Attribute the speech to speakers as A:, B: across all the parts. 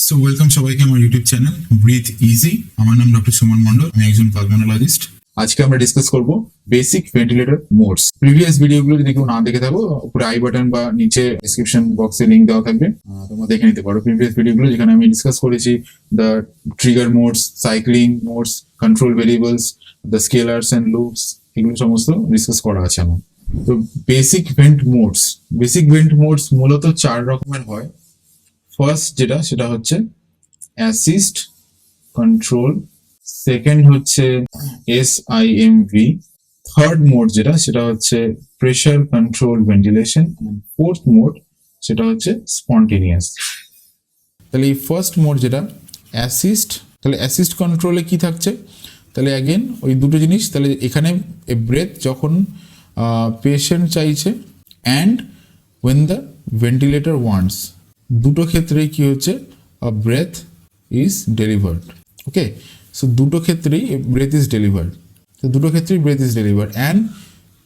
A: So welcome সবাইকে আমার YouTube channel breathe easy. আমার নাম ডক্টর সুমন মন্ডল, আমি একজন পালমোনোলজিস্ট। আজকে আমরা ডিসকাস করব বেসিক ভেন্টিলেটর মোডস। প্রিভিয়াস ভিডিওগুলো যদি কেউ না দেখে থাকো, উপরে আই বাটন বা নিচে ডেসক্রিপশন বক্সে লিংক দেওয়া থাকবে, তোমরা দেখে নিতে পারো প্রিভিয়াস ভিডিওগুলো, যেখানে আমি ডিসকাস করেছি the trigger modes, cycling modes, control variables, the scalars and loops, এগুলো সমস্ত ডিসকাস করা আছে আমার। তো বেসিক ভেন্ট মোডস মূলত 4 রকমের হয়। ফার্স্ট যেটা সেটা হচ্ছে অ্যাসিস্ট কন্ট্রোল, সেকেন্ড হচ্ছে SIMV, থার্ড মোড যেটা সেটা হচ্ছে pressure control ventilation, and fourth mode সেটা হচ্ছে স্পন্টেনিয়াস। তাহলে এই ফার্স্ট মোড যেটা অ্যাসিস্ট, তাহলে অ্যাসিস্ট কন্ট্রোলে কি থাকছে, তাহলে অ্যাগেন ওই দুটো জিনিস। তাহলে এখানে ব্রেথ যখন পেশেন্ট চাইছে and when the ventilator wants, দুটো ক্ষেত্রেই কি হচ্ছে breath is delivered. Okay, so দুটো ক্ষেত্রেই ব্রেথ ইজ ডেলিভার্ড, তো দুটো ক্ষেত্রেই breath is delivered and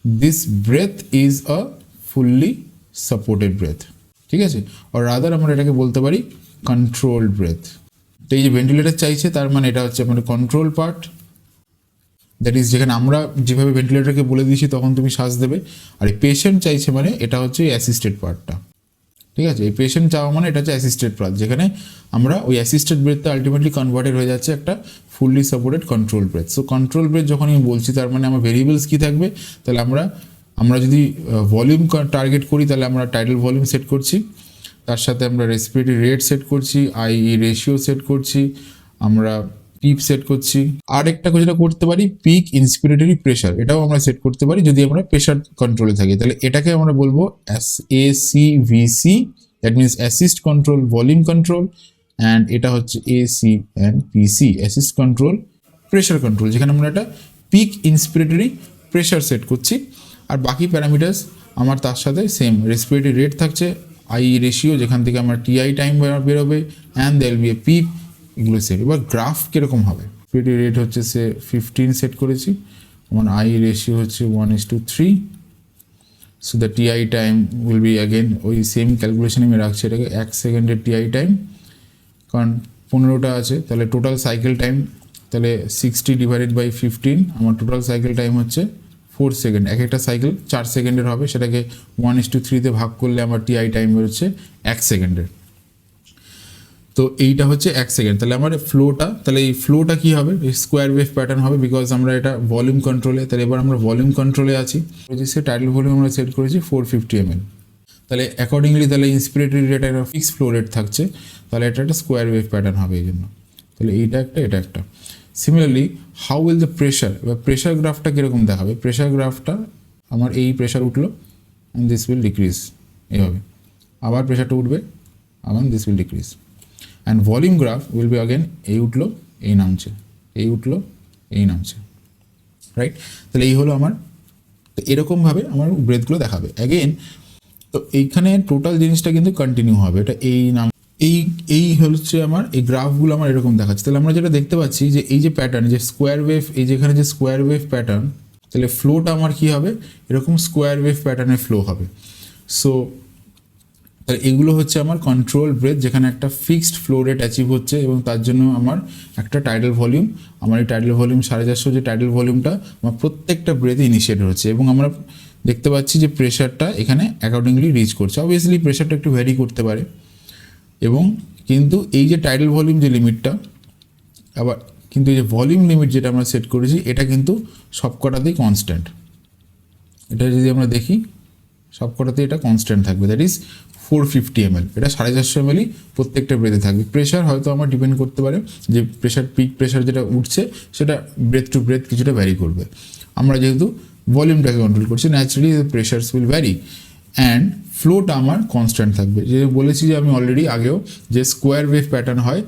A: this breath is a fully supported breath. ঠিক আছে, আর রাদার আমরা এটাকে বলতে পারি কন্ট্রোলড ব্রেথ। তো এই যে ভেন্টিলেটর চাইছে তার মানে এটা হচ্ছে আমাদের কন্ট্রোল পার্ট, দ্যাট ইজ যেখানে আমরা যেভাবে ভেন্টিলেটরকে বলে দিয়েছি তখন তুমি শ্বাস দেবে, আর এই পেশেন্ট চাইছে মানে এটা হচ্ছে অ্যাসিস্টেড পার্টটা। ঠিক আছে, এই পেশেন্ট চাওয়া মানে এটা হচ্ছে অ্যাসিস্টেড পার্ট, যেখানে আমরা ওই অ্যাসিস্টেড ব্রেথটা আলটিমেটলি কনভার্টেড হয়ে যাচ্ছে একটা fully supported control breath. So control breath যখন আমি বলছি তার মানে আমার ভেরিয়েবলস কী থাকবে, তাহলে আমরা যদি ভলিউম টার্গেট করি তাহলে আমরা টাইডাল ভলিউম সেট করছি, তার সাথে আমরা রেসপিরেটরি রেট সেট করছি, আইই রেশিও সেট করছি, আমরা পিপ সেট করছি, আর একটা যেটা করতে পারি পিক ইন্সপিরেটরি প্রেশার, এটাও আমরা সেট করতে পারি যদি আমরা প্রেশার কন্ট্রোলে থাকি। তাহলে এটাকে আমরা বলবো ACVC, that means assist control volume control, and এটা হচ্ছে ACNPC, assist control pressure control, যেখানে আমরা একটা পিক ইন্সপিরেটরি প্রেশার সেট করছি। আর বাকি প্যারামিটার্স আমার তার সাথে সেম, রেসপিরেটরি রেট থাকছে, আই রেশিও যেখান থেকে আমার TI টাইম বেরোবে, অ্যান্ড দেয়ার উইল বি এ পিপ, এগুলো সেট। এবার গ্রাফ কীরকম হবে, রেসপিরেটরি রেট হচ্ছে 15 সেট করেছি, আমার আই রেশিও হচ্ছে 1:3, so the TI time will be again ওই সেম ক্যালকুলেশনে আমি রাখছি এটাকে 1 সেকেন্ডের TI টাইম, কারণ 15টা আছে, তাহলে টোটাল সাইকেল টাইম, তাহলে 60 ডিভাইডেড বাই 15, আমার টোটাল সাইকেল টাইম হচ্ছে 4 সেকেন্ড। এক একটা সাইকেল 4 সেকেন্ডের হবে, সেটাকে 1:3 ভাগ করলে আমার TI টাইম বেরোচ্ছে 1 সেকেন্ডের। তো এইটা হচ্ছে 1 সেকেন্ড। তাহলে আমার ফ্লোটা, তাহলে এই ফ্লোটা কী হবে, স্কোয়ার ওয়েভ প্যাটার্ন হবে, বিকজ আমরা এটা ভলিউম কন্ট্রোলে। তাহলে এবার আমরা ভলিউম কন্ট্রোলে আছি, সে টাইডাল ভলিউম আমরা সেট করেছি 450 ml। তাহলে অ্যাকর্ডিংলি তাহলে ইন্সপিরেটরি রেট একটা ফিক্সড ফ্লো রেট থাকছে, তাহলে এটা একটা স্কোয়ার ওয়েভ প্যাটার্ন হবে এই জন্য। তাহলে এটা একটা similarly how will the pressure, এবার প্রেশার গ্রাফটা কীরকম দেখাবে, প্রেশার গ্রাফটা আমার এই প্রেশার উঠলো অ্যান্ড দিস উইল ডিক্রিজ, এইভাবে আবার প্রেশারটা উঠবে, আবার this will decrease, and volume graph will be again এই উঠলো এই নামছে, এই উঠলো এই নামছে, রাইট। তাহলে এই হলো আমার, তো এরকমভাবে আমার ব্রেথগুলো দেখাবে অ্যাগেন। তো এইখানে টোটাল জিনিসটা কিন্তু কন্টিনিউ হবে, এটা এই নাম এই হচ্ছে আমার এই গ্রাফগুলো আমার এরকম দেখাচ্ছে। তাহলে আমরা যেটা দেখতে পাচ্ছি যে এই যে প্যাটার্ন, যে স্কোয়ার ওয়েভ, এই যেখানে যে স্কোয়ার ওয়েভ প্যাটার্ন, তাহলে ফ্লোটা আমার কী হবে, এরকম স্কোয়ার ওয়েভ প্যাটার্নে ফ্লো হবে। সো তাহলে এগুলো হচ্ছে আমার কন্ট্রোল ব্রেথ, যেখানে একটা ফিক্সড ফ্লো রেট অ্যাচিভ হচ্ছে, এবং তার জন্য আমার একটা টাইডাল ভলিউম, আমার এই টাইডাল ভলিউম 450, যে টাইডাল ভলিউমটা আমার প্রত্যেকটা ব্রেথে ইনিশিয়েট হচ্ছে, এবং আমরা দেখতে পাচ্ছি যে প্রেশারটা এখানে অ্যাকর্ডিংলি রিচ করছে। অবভিয়াসলি প্রেশারটা একটু ভ্যারি করতে পারে, এবং কিন্তু এই যে টাইডাল ভলিউম যে লিমিটটা, আবার কিন্তু এই যে ভলিউম লিমিট যেটা আমরা সেট করেছি এটা কিন্তু সবকটাতেই কনস্ট্যান্ট। এটা যদি আমরা দেখি সবকটাতেই এটা কনস্ট্যান্ট থাকবে, দ্যাট ইজ 450 ml, এটা 450 ml প্রত্যেকটা ব্রেথে থাকবে। প্রেশার হয়তো আমার ডিপেন্ড করতে পারে, যে প্রেশার পিক প্রেশার যেটা উঠছে সেটা ব্রেথ টু ব্রেথ কিছুটা ভ্যারি করবে। আমরা যেহেতু ভলিউমটাকে কন্ট্রোল করছি, naturally pressures will vary, and ফ্লোটা আমার কনস্ট্যান্ট থাকবে। যে বলেছি যে আমি অলরেডি আগেও, যে স্কোয়ার ওয়েভ প্যাটার্ন হয়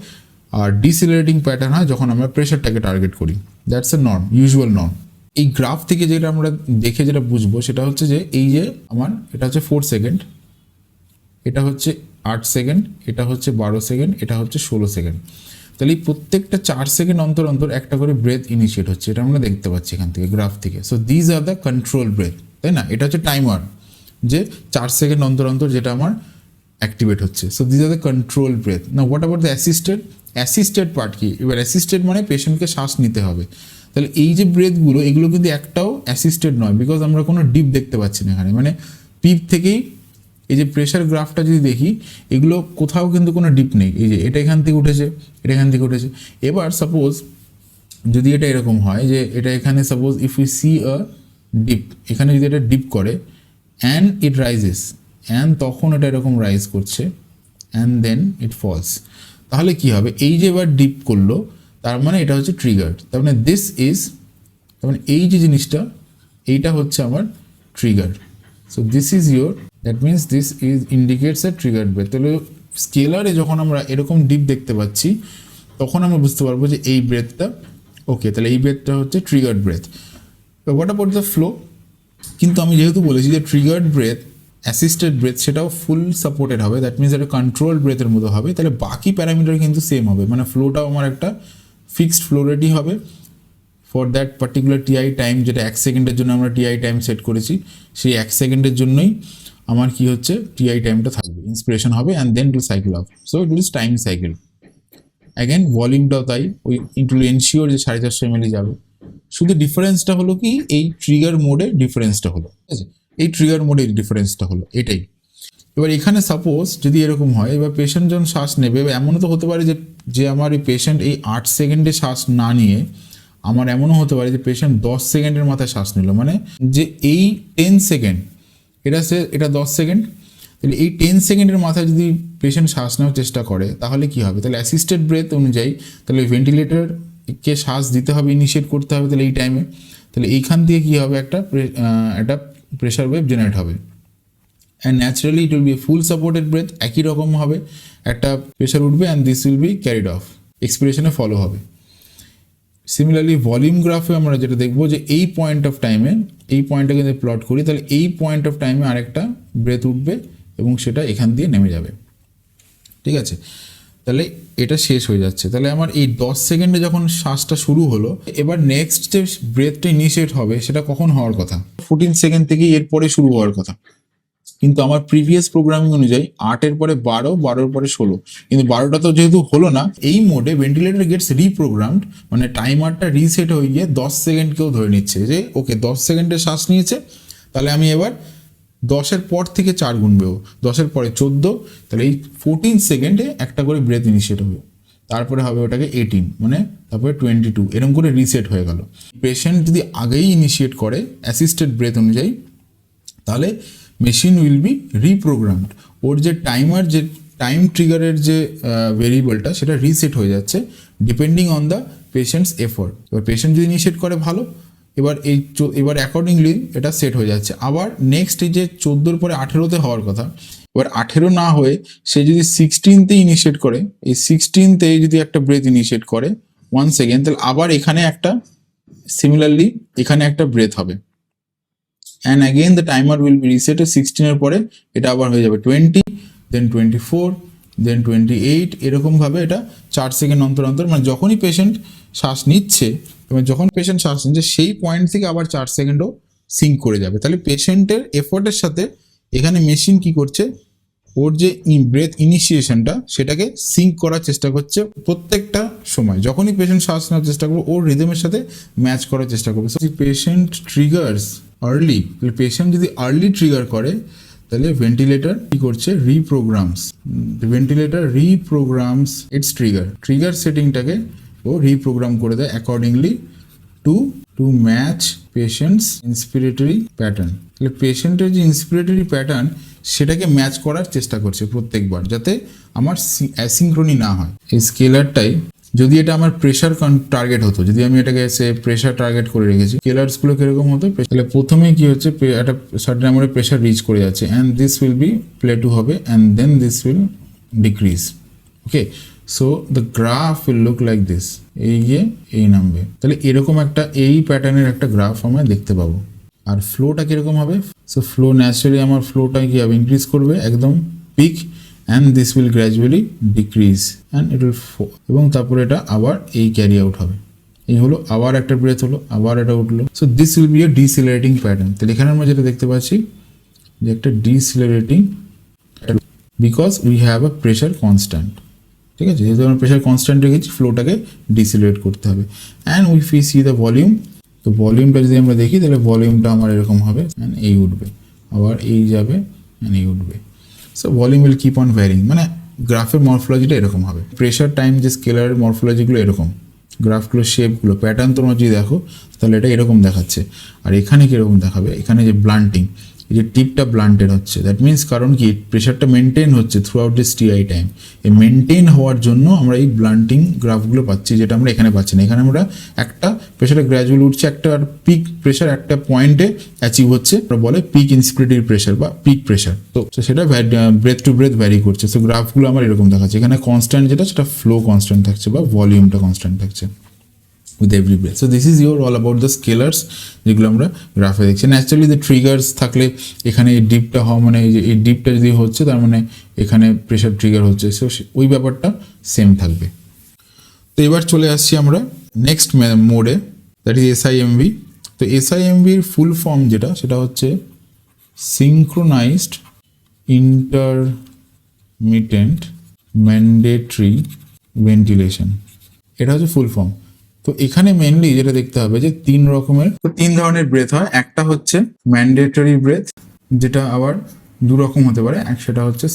A: আর ডিসিলারেটিং প্যাটার্ন হয় যখন আমরা প্রেশারটাকে টার্গেট করি, that's a norm, usual norm. এই গ্রাফ থেকে যেটা আমরা দেখে যেটা বুঝবো সেটা হচ্ছে যে এই যে আমার এটা হচ্ছে 4 সেকেন্ড, এটা হচ্ছে 8 সেকেন্ড, এটা হচ্ছে 12 সেকেন্ড, এটা হচ্ছে 16 সেকেন্ড। তাহলে এই প্রত্যেকটা 4 সেকেন্ড অন্তর অন্তর একটা করে ব্রেথ ইনিশিয়েট হচ্ছে, এটা আমরা দেখতে পাচ্ছি এখান থেকে গ্রাফ থেকে। So these are the control breath, তাই না। এটা হচ্ছে টাইমার, যে 4 সেকেন্ড অন্তর অন্তর যেটা আমার অ্যাক্টিভেট হচ্ছে। So this are the control breath. না what about the assisted part কি? এবার অ্যাসিস্টেড মানে পেশেন্টকে শ্বাস নিতে হবে। তাহলে এই যে ব্রেথগুলো এগুলো কিন্তু একটাও অ্যাসিস্টেড নয়, বিকজ আমরা কোনো ডিপ দেখতে পাচ্ছি না এখানে। মানে পিপ থেকেই এই যে প্রেশার গ্রাফটা যদি দেখি, এগুলো কোথাও কিন্তু কোনো ডিপ নেই। এই যে এটা এখান থেকে উঠেছে, এটা এখান থেকে উঠেছে। এবার সাপোজ যদি এটা এরকম হয় যে এটা এখানে suppose if you see a dip, এখানে যদি এটা ডিপ করে অ্যান্ড ইট রাইজেস, অ্যান্ড তখন এটা এরকম রাইজ করছে অ্যান্ড দেন ইট ফলস, তাহলে কি হবে? এই যে এবার ডিপ করলো তার মানে এটা হচ্ছে ট্রিগার্ড। তার মানে দিস ইজ, তার মানে এই যে জিনিসটা এইটা হচ্ছে আমার trigger. So this is your, that means this is indicates a triggered breath. তাহলে স্কেলারে যখন আমরা এরকম ডিপ দেখতে পাচ্ছি তখন আমরা বুঝতে পারবো যে এই ব্রেথটা ওকে, তাহলে এই ব্রেথটা হচ্ছে triggered breath. What about the flow? কিন্তু আমি যেহেতু বলেছি যে ট্রিগার্ড ব্রেথ, অ্যাসিস্টেড ব্রেথ সেটাও ফুল সাপোর্টেড হবে, দ্যাট মিনস এটা কন্ট্রোল ব্রেথের মতো হবে, তাহলে বাকি প্যারামিটার কিন্তু সেম হবে। মানে ফ্লোটাও আমার একটা ফিক্সড ফ্লো রেটই হবে for that particular TI time, যেটা 1 সেকেন্ডের জন্য আমরা টিআই টাইম সেট করেছি, সেই 1 সেকেন্ডের জন্যই আমার কি হচ্ছে টিআই টাইমটা থাকবে, ইন্সপিরেশন হবে and then to cycle off. So it is time cycle. Again ভলিউমটাও তাই, ওই ইনফ্লুয়েন্সিওর যে 450 ml যাবে। শুধু ডিফারেন্সটা হলো কি এই ট্রিগার মোডে ডিফারেন্সটা হলো, ঠিক আছে? এই ট্রিগার মোডে ডিফারেন্সটা হলো এটাই। এবার এখানে সাপোজ যদি এরকম হয়, এবার পেশেন্ট যখন শ্বাস নেবে, এমনও তো হতে পারে যে আমার এই পেশেন্ট এই 8 সেকেন্ডে শ্বাস না নিয়ে, আমার এমনও হতে পারে যে পেশেন্ট 10 সেকেন্ডের মাথায় শ্বাস নিল। মানে যে এই 10 সেকেন্ড এটা 10 সেকেন্ড, তাহলে এই 10 সেকেন্ডের মাথায় যদি পেশেন্ট শ্বাস নেওয়ার চেষ্টা করে তাহলে কি হবে? তাহলে অ্যাসিস্টেড ব্রেথ অনুযায়ী তাহলে ভেন্টিলেটরকে শ্বাস দিতে হবে, ইনিশিয়েট করতে হবে তাহলে এই টাইমে। তাহলে এইখান থেকে কী হবে? একটা প্রেশার ওয়েভ জেনারেট হবে and naturally it will be full supported breath. একই রকম হবে, একটা প্রেশার উঠবে and this will be carried off, এক্সপিরেশনে ফলো হবে। সিমিলারলি ভলিউম গ্রাফে আমরা যেটা দেখবো যে এই পয়েন্ট অফ টাইমে, এই পয়েন্টটাকে যদি প্লট করি তাহলে এই পয়েন্ট অফ টাইমে আরেকটা ব্রেথ উঠবে এবং সেটা এখান দিয়ে নেমে যাবে, ঠিক আছে? তাহলে এটা শেষ হয়ে যাচ্ছে। তাহলে আমার এই 10 সেকেন্ডে যখন শ্বাসটা শুরু হলো, এবার নেক্সট যে ব্রেথটা ইনিশিয়েট হবে সেটা কখন হওয়ার কথা? 14 সেকেন্ড থেকে এরপরে শুরু হওয়ার কথা। কিন্তু আমার প্রিভিয়াস প্রোগ্রামিং অনুযায়ী 8-এর পরে 12, 12-এর পরে 16, কিন্তু 12টা তো যেহেতু হলো না, এই মোডে ভেন্টিলেটর গেটস রিপ্রোগ্রামড, মানে টাইমারটা রিসেট হয়ে গিয়ে 10 সেকেন্ডকেও ধরে নিচ্ছে যে ওকে 10 সেকেন্ডে শ্বাস নিয়েছে, তাহলে আমি এবার 10-এর পর থেকে 4 গুনবেও, 10-এর পরে 14, তাহলে এই 14 সেকেন্ডে একটা করে ব্রেথ ইনিশিয়েট হবে, তারপরে হবে ওটাকে 18, মানে তারপরে 22, এরকম করে রিসেট হয়ে গেল। পেশেন্ট যদি আগেই ইনিশিয়েট করে অ্যাসিস্টেড ব্রেথ অনুযায়ী, তাহলে মেশিন উইল বি রিপ্রোগ্রামড। ওর যে টাইমার, যে টাইম ট্রিগারের যে ভেরিয়েবলটা, সেটা রিসেট হয়ে যাচ্ছে depending on the patient's effort. এবার পেশেন্ট যদি ইনিশিয়েট করে ভালো, এবার অ্যাকর্ডিংলি এটা সেট হয়ে যাচ্ছে। আবার নেক্সট এই যে 14-এর পরে 18-তে হওয়ার কথা, এবার 18 না হয়ে সে যদি 16-তে ইনিশিয়েট করে, এই 16-তে যদি একটা ব্রেথ ইনিশিয়েট করে 1 সেকেন্ড, তাহলে আবার এখানে একটা সিমিলারলি এখানে একটা ব্রেথ হবে and again the timer will be reset 16-এর পরে এটা আবার হয়ে যাবে 20, then 24, then 28, এরকম ভাবে এটা 4 সেকেন্ড অন্তর অন্তর, মানে যখনই পেশেন্ট শ্বাস নিচ্ছে এবং যখন পেশেন্ট শ্বাস নিচ্ছে সেই পয়েন্ট থেকে আবার 4 সেকেন্ডও সিঙ্ক করে যাবে। তাহলে পেশেন্টের এফোর্টের সাথে এখানে মেশিন কি করছে, ওর যে ব্রেথ ইনিশিয়েশনটা সেটাকে সিঙ্ক করার চেষ্টা করছে প্রত্যেকটা সময়। যখনই পেশেন্ট শ্বাস নেওয়ার চেষ্টা করবে ওর রিদমের সাথে ম্যাচ করার চেষ্টা করবে। পেশেন্ট ট্রিগার্স আর্লি, পেশেন্ট যদি আর্লি ট্রিগার করে তাহলে ভেন্টিলেটর কি করছে, রিপ্রোগ্রামস ইটস ট্রিগার সেটিংটাকে ও রিপ্রোগ্রাম করে দেয় accordingly to match patient's inspiratory pattern. তাহলে পেশেন্টের যে ইন্সপিরেটরি প্যাটার্ন সেটাকে ম্যাচ করার চেষ্টা করছে প্রত্যেকবার, যাতে আমার অ্যাসিনক্রনি না হয়। এই স্কেলারটাই যদি এটা আমার প্রেশার টার্গেট হতো, যদি আমি এটাকে প্রেশার টার্গেট করে রেখেছি, স্কেলার্সগুলো কিরকম হতো, তাহলে প্রথমে কি হচ্ছে একটা সার্টেন অ্যামাউন্টে প্রেশার রিচ করে যাচ্ছে and this will be plateau হবে and then this will decrease. Okay, so the graph will look like this, এই গিয়ে এই নামবে। তাহলে এরকম একটা এই প্যাটার্নের একটা গ্রাফ আমরা দেখতে পাবো। আর ফ্লোটা কিরকম হবে, সো ফ্লো ন্যাচারালি আমার ফ্লোটা কি হবে, ইনক্রিজ করবে একদম pick and this will gradually decrease and it will fall, এবং তারপরে এটা আবার এই ক্যারি আউট হবে। এই হলো আবার একটা ব্রেথ হলো, আবার এটা উঠলো। So this will be A decelerating pattern. তাহলে এখানে আমরা যেটা দেখতে পাচ্ছি যে একটা decelerating because we have a pressure constant. ঠিক আছে, যেহেতু আমরা প্রেশার কনস্ট্যান্ট রেখেছি, ফ্লোটাকে ডিসিলেট করতে হবে। And if you see the volume, তো ভলিউমটা যদি আমরা দেখি তাহলে ভলিউমটা আমার এরকম হবে, অ্যান্ড এই উঠবে, আবার এই যাবে, অ্যান্ড এই উঠবে। So volume will keep on varying, মানে গ্রাফের মরফোলজিটা এরকম হবে। প্রেশার টাইম যে স্কেলার মরফোলজিগুলো এরকম, গ্রাফগুলো শেপগুলো প্যাটার্ন তোমরা যদি দেখো তাহলে এটা এরকম দেখাচ্ছে। আর এখানে কীরকম দেখাবে, এখানে যে ব্লান্টিং, এই যে টিপটা ব্লান্টেড হচ্ছে, দ্যাট মিনস কারণ কি প্রেশারটা মেনটেন হচ্ছে throughout this TI time. এই মেনটেন হওয়ার জন্য আমরা এই ব্লান্টিং গ্রাফগুলো পাচ্ছি, যেটা আমরা এখানে পাচ্ছি না। এখানে আমরা একটা প্রেশারে গ্র্যাজুয়ালি উঠছে, একটা পিক প্রেশার একটা পয়েন্টে অ্যাচিভ হচ্ছে, বলে পিক ইন্সপিরেটরি প্রেশার বা পিক প্রেশার। তো সেটা ব্রেথ টু ব্রেথ ভ্যারি করছে। সো গ্রাফগুলো আমার এরকম দেখাচ্ছে। এখানে কনস্ট্যান্ট যেটা, সেটা ফ্লো কনস্ট্যান্ট থাকছে বা ভলিউমটা কনস্ট্যান্ট থাকছে with every breath. So this is your all about the scalars যেগুলো আমরা গ্রাফে দেখছি। ন্যাচারালি দ্য ট্রিগার্স থাকলে এখানে এই ডিপটা হওয়া, মানে এই ডিপটা যদি হচ্ছে তার মানে এখানে প্রেশার ট্রিগার হচ্ছে, সো ওই ব্যাপারটা সেম থাকবে। তো এবার চলে আসছি আমরা নেক্সট মোডে, দ্যাট ইজ SIMV। তো SIMVর ফুল ফর্ম যেটা, সেটা হচ্ছে সিনক্রোনাইজড ইন্টারমিটেন্ট ম্যান্ডেটরি ভেন্টিলেশন, এটা হচ্ছে ফুল ফর্ম। তো এখানে মেনলি যেটা দেখতে হবে যে তিন ধরনের ব্রেথ হয়। একটা হচ্ছে ম্যান্ডেটরি ব্রেথ, যেটা আবার দু রকম হতে পারে। সেটা হচ্ছে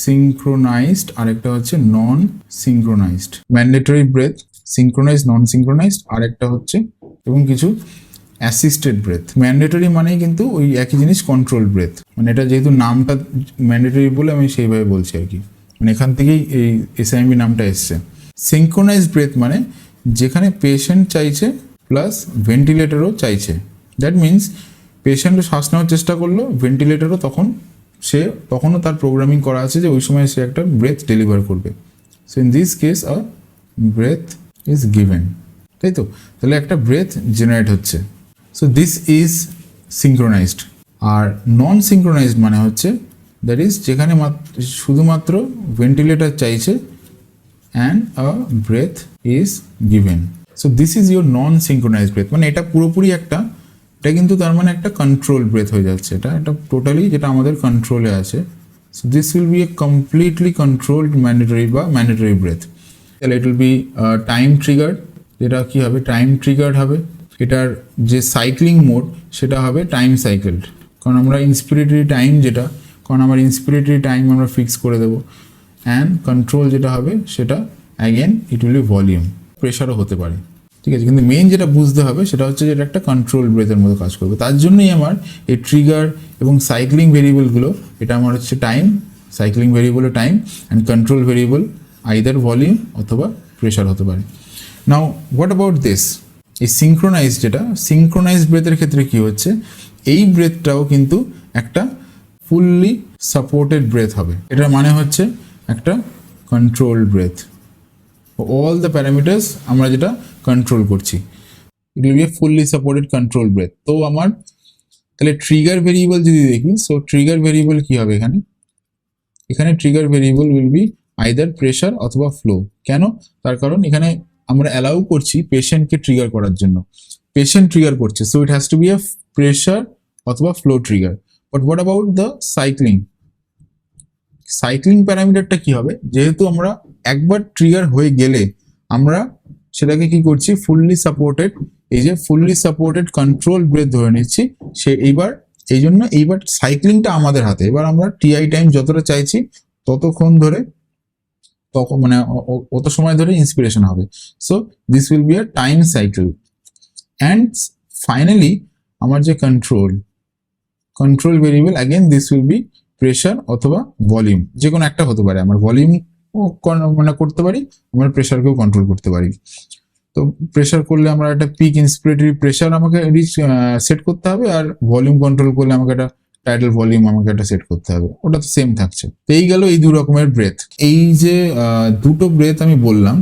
A: সিনক্রোনাইজড, আরেকটা হচ্ছে নন সিনক্রোনাইজড। ম্যান্ডেটরি ব্রেথ, সিনক্রোনাইজড, নন সিনক্রোনাইজড, আরেকটা হচ্ছে এবং কিছু অ্যাসিস্টেড ব্রেথ। ম্যান্ডেটরি মানেই কিন্তু ওই একই জিনিস, কন্ট্রোল ব্রেথ। মানে এটা যেহেতু নামটা ম্যান্ডেটরি বলে আমি সেইভাবে বলছি আর কি, মানে এখান থেকেই এই SIMV নামটা এসছে। সিনক্রোনাইজড ব্রেথ মানে যেখানে পেশেন্ট চাইছে প্লাস ভেন্টিলেটরও চাইছে। দ্যাট মিনস পেশেন্টও শ্বাস নেওয়ার চেষ্টা করলো, ভেন্টিলেটরও তখনও তার প্রোগ্রামিং করা আছে যে ওই সময় সে একটা ব্রেথ ডেলিভার করবে। So in this case a breath is given, তাই তো? তাহলে একটা ব্রেথ জেনারেট হচ্ছে। So this is synchronized. আর নন সিনক্রোনাইজড মানে হচ্ছে দ্যাট ইজ যেখানে শুধুমাত্র ভেন্টিলেটর চাইছে and a breath is given. So this is your non-synchronized breath, মানে এটা পুরোপুরি এটা কিন্তু তার মানে একটা কন্ট্রোল ব্রেথ হয়ে যাচ্ছে। এটা টোটালি যেটা আমাদের কন্ট্রোলে আছে। So this will be a completely controlled mandatory breath. তাহলে it will be time triggered, যেটা কি হবে, টাইম ট্রিগার্ড হবে। এটার যে সাইক্লিং মোড সেটা হবে টাইম সাইকেলড, কারণ আমরা ইন্সপিরেটরি টাইম আমরা ফিক্স করে দেবো। অ্যান্ড কন্ট্রোল যেটা হবে সেটা again it will be volume, প্রেশারও হতে পারে। ঠিক আছে, কিন্তু মেইন যেটা বুঝতে হবে সেটা হচ্ছে যে এটা একটা কন্ট্রোল ব্রেথের মতো কাজ করবে। তার জন্যই আমার এই ট্রিগার এবং সাইক্লিং ভেরিয়েবলগুলো, এটা আমার হচ্ছে time, cycling variable time, and control variable either volume অথবা প্রেশার হতে পারে। নাও হোয়াট অ্যাবাউট দিস, এই সিনক্রোনাইজড ব্রেথের ক্ষেত্রে কি হচ্ছে, এই ব্রেথটাও কিন্তু একটা ফুললি সাপোর্টেড ব্রেথ হবে। এটার মানে হচ্ছে একটা controlled breath, all the parameters আমরা যেটা কন্ট্রোল করছি, it will be a fully supported control breath. তো আমার তাহলে ট্রিগার ভেরিয়েবল যদি দেখি, সো ট্রিগার ভেরিয়েবল কি হবে এখানে trigger variable will be either pressure অথবা ফ্লো। কেন? তার কারণ এখানে আমরা অ্যালাউ করছি পেশেন্টকে ট্রিগার করার জন্য, পেশেন্ট ট্রিগার করছে, so it has to be a pressure অথবা flow trigger. But what about the cycling প্যারামিটারটা কি হবে, যেহেতু আমরা একবার ট্রিগার হয়ে গেলে আমরা সেটাকে কি করছি, ফুললি সাপোর্টেড, এই যে ফুললি সাপোর্টেড কন্ট্রোল ব্রেথ ধরে নিচ্ছি। এইবার সাইক্লিংটা আমাদের হাতে। এবার আমরা টিআই টাইম যতটা চাইছি মানে অত সময় ধরে ইন্সপিরেশন হবে। So this will be a time cycle. And finally আমার যে control variable, again this will B pressure অথবা ভলিউম, যে কোনো একটা হতে পারে। আমার ভলিউম মানে করতে পারি, আমরা প্রেশারকেও কন্ট্রোল করতে পারি। তো প্রেশার করলে আমরা একটা পিক ইন্সপিরেটরি প্রেশার আমাকে সেট করতে হবে, আর ভলিউম কন্ট্রোল করলে আমাকে একটা টাইডাল ভলিউম আমাকে একটা সেট করতে হবে। ওটা তো সেম থাকছে। তো এই গেল এই দু রকমের ব্রেথ। এই যে দুটো ব্রেথ আমি বললাম,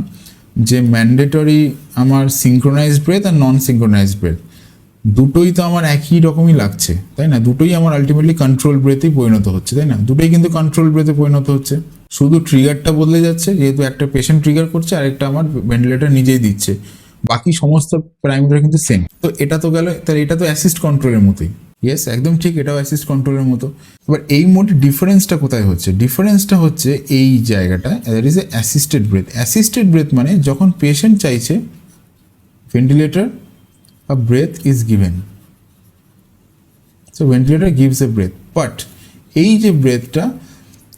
A: যে ম্যান্ডেটরি আমার সিনক্রোনাইজড ব্রেথ আর নন সিনক্রোনাইজড ব্রেথ, দুটোই তো আমার একই রকমই লাগছে, তাই না? দুটোই আমার আলটিমেটলি কন্ট্রোল ব্রেথেই পরিণত হচ্ছে, তাই না? দুটোই কিন্তু কন্ট্রোল ব্রেথে পরিণত হচ্ছে, শুধু ট্রিগারটা বদলে যাচ্ছে, যেহেতু একটা পেশেন্ট ট্রিগার করছে আর একটা আমার ভেন্টিলেটর নিজেই দিচ্ছে, বাকি সমস্ত প্যারামিটার কিন্তু সেম। তো এটা তো গেল, তাহলে এটা তো অ্যাসিস্ট কন্ট্রোলের মতোই। ইয়েস, একদম ঠিক, এটাও অ্যাসিস্ট কন্ট্রোলের মতো। এবার এই মোড ডিফারেন্সটা কোথায় হচ্ছে? ডিফারেন্সটা হচ্ছে এই জায়গাটা, that is a assisted breath. Assisted breath মানে যখন পেশেন্ট চাইছে ventilator a breath is given, so ventilator gives a breath, but এই যে ব্রেথটা,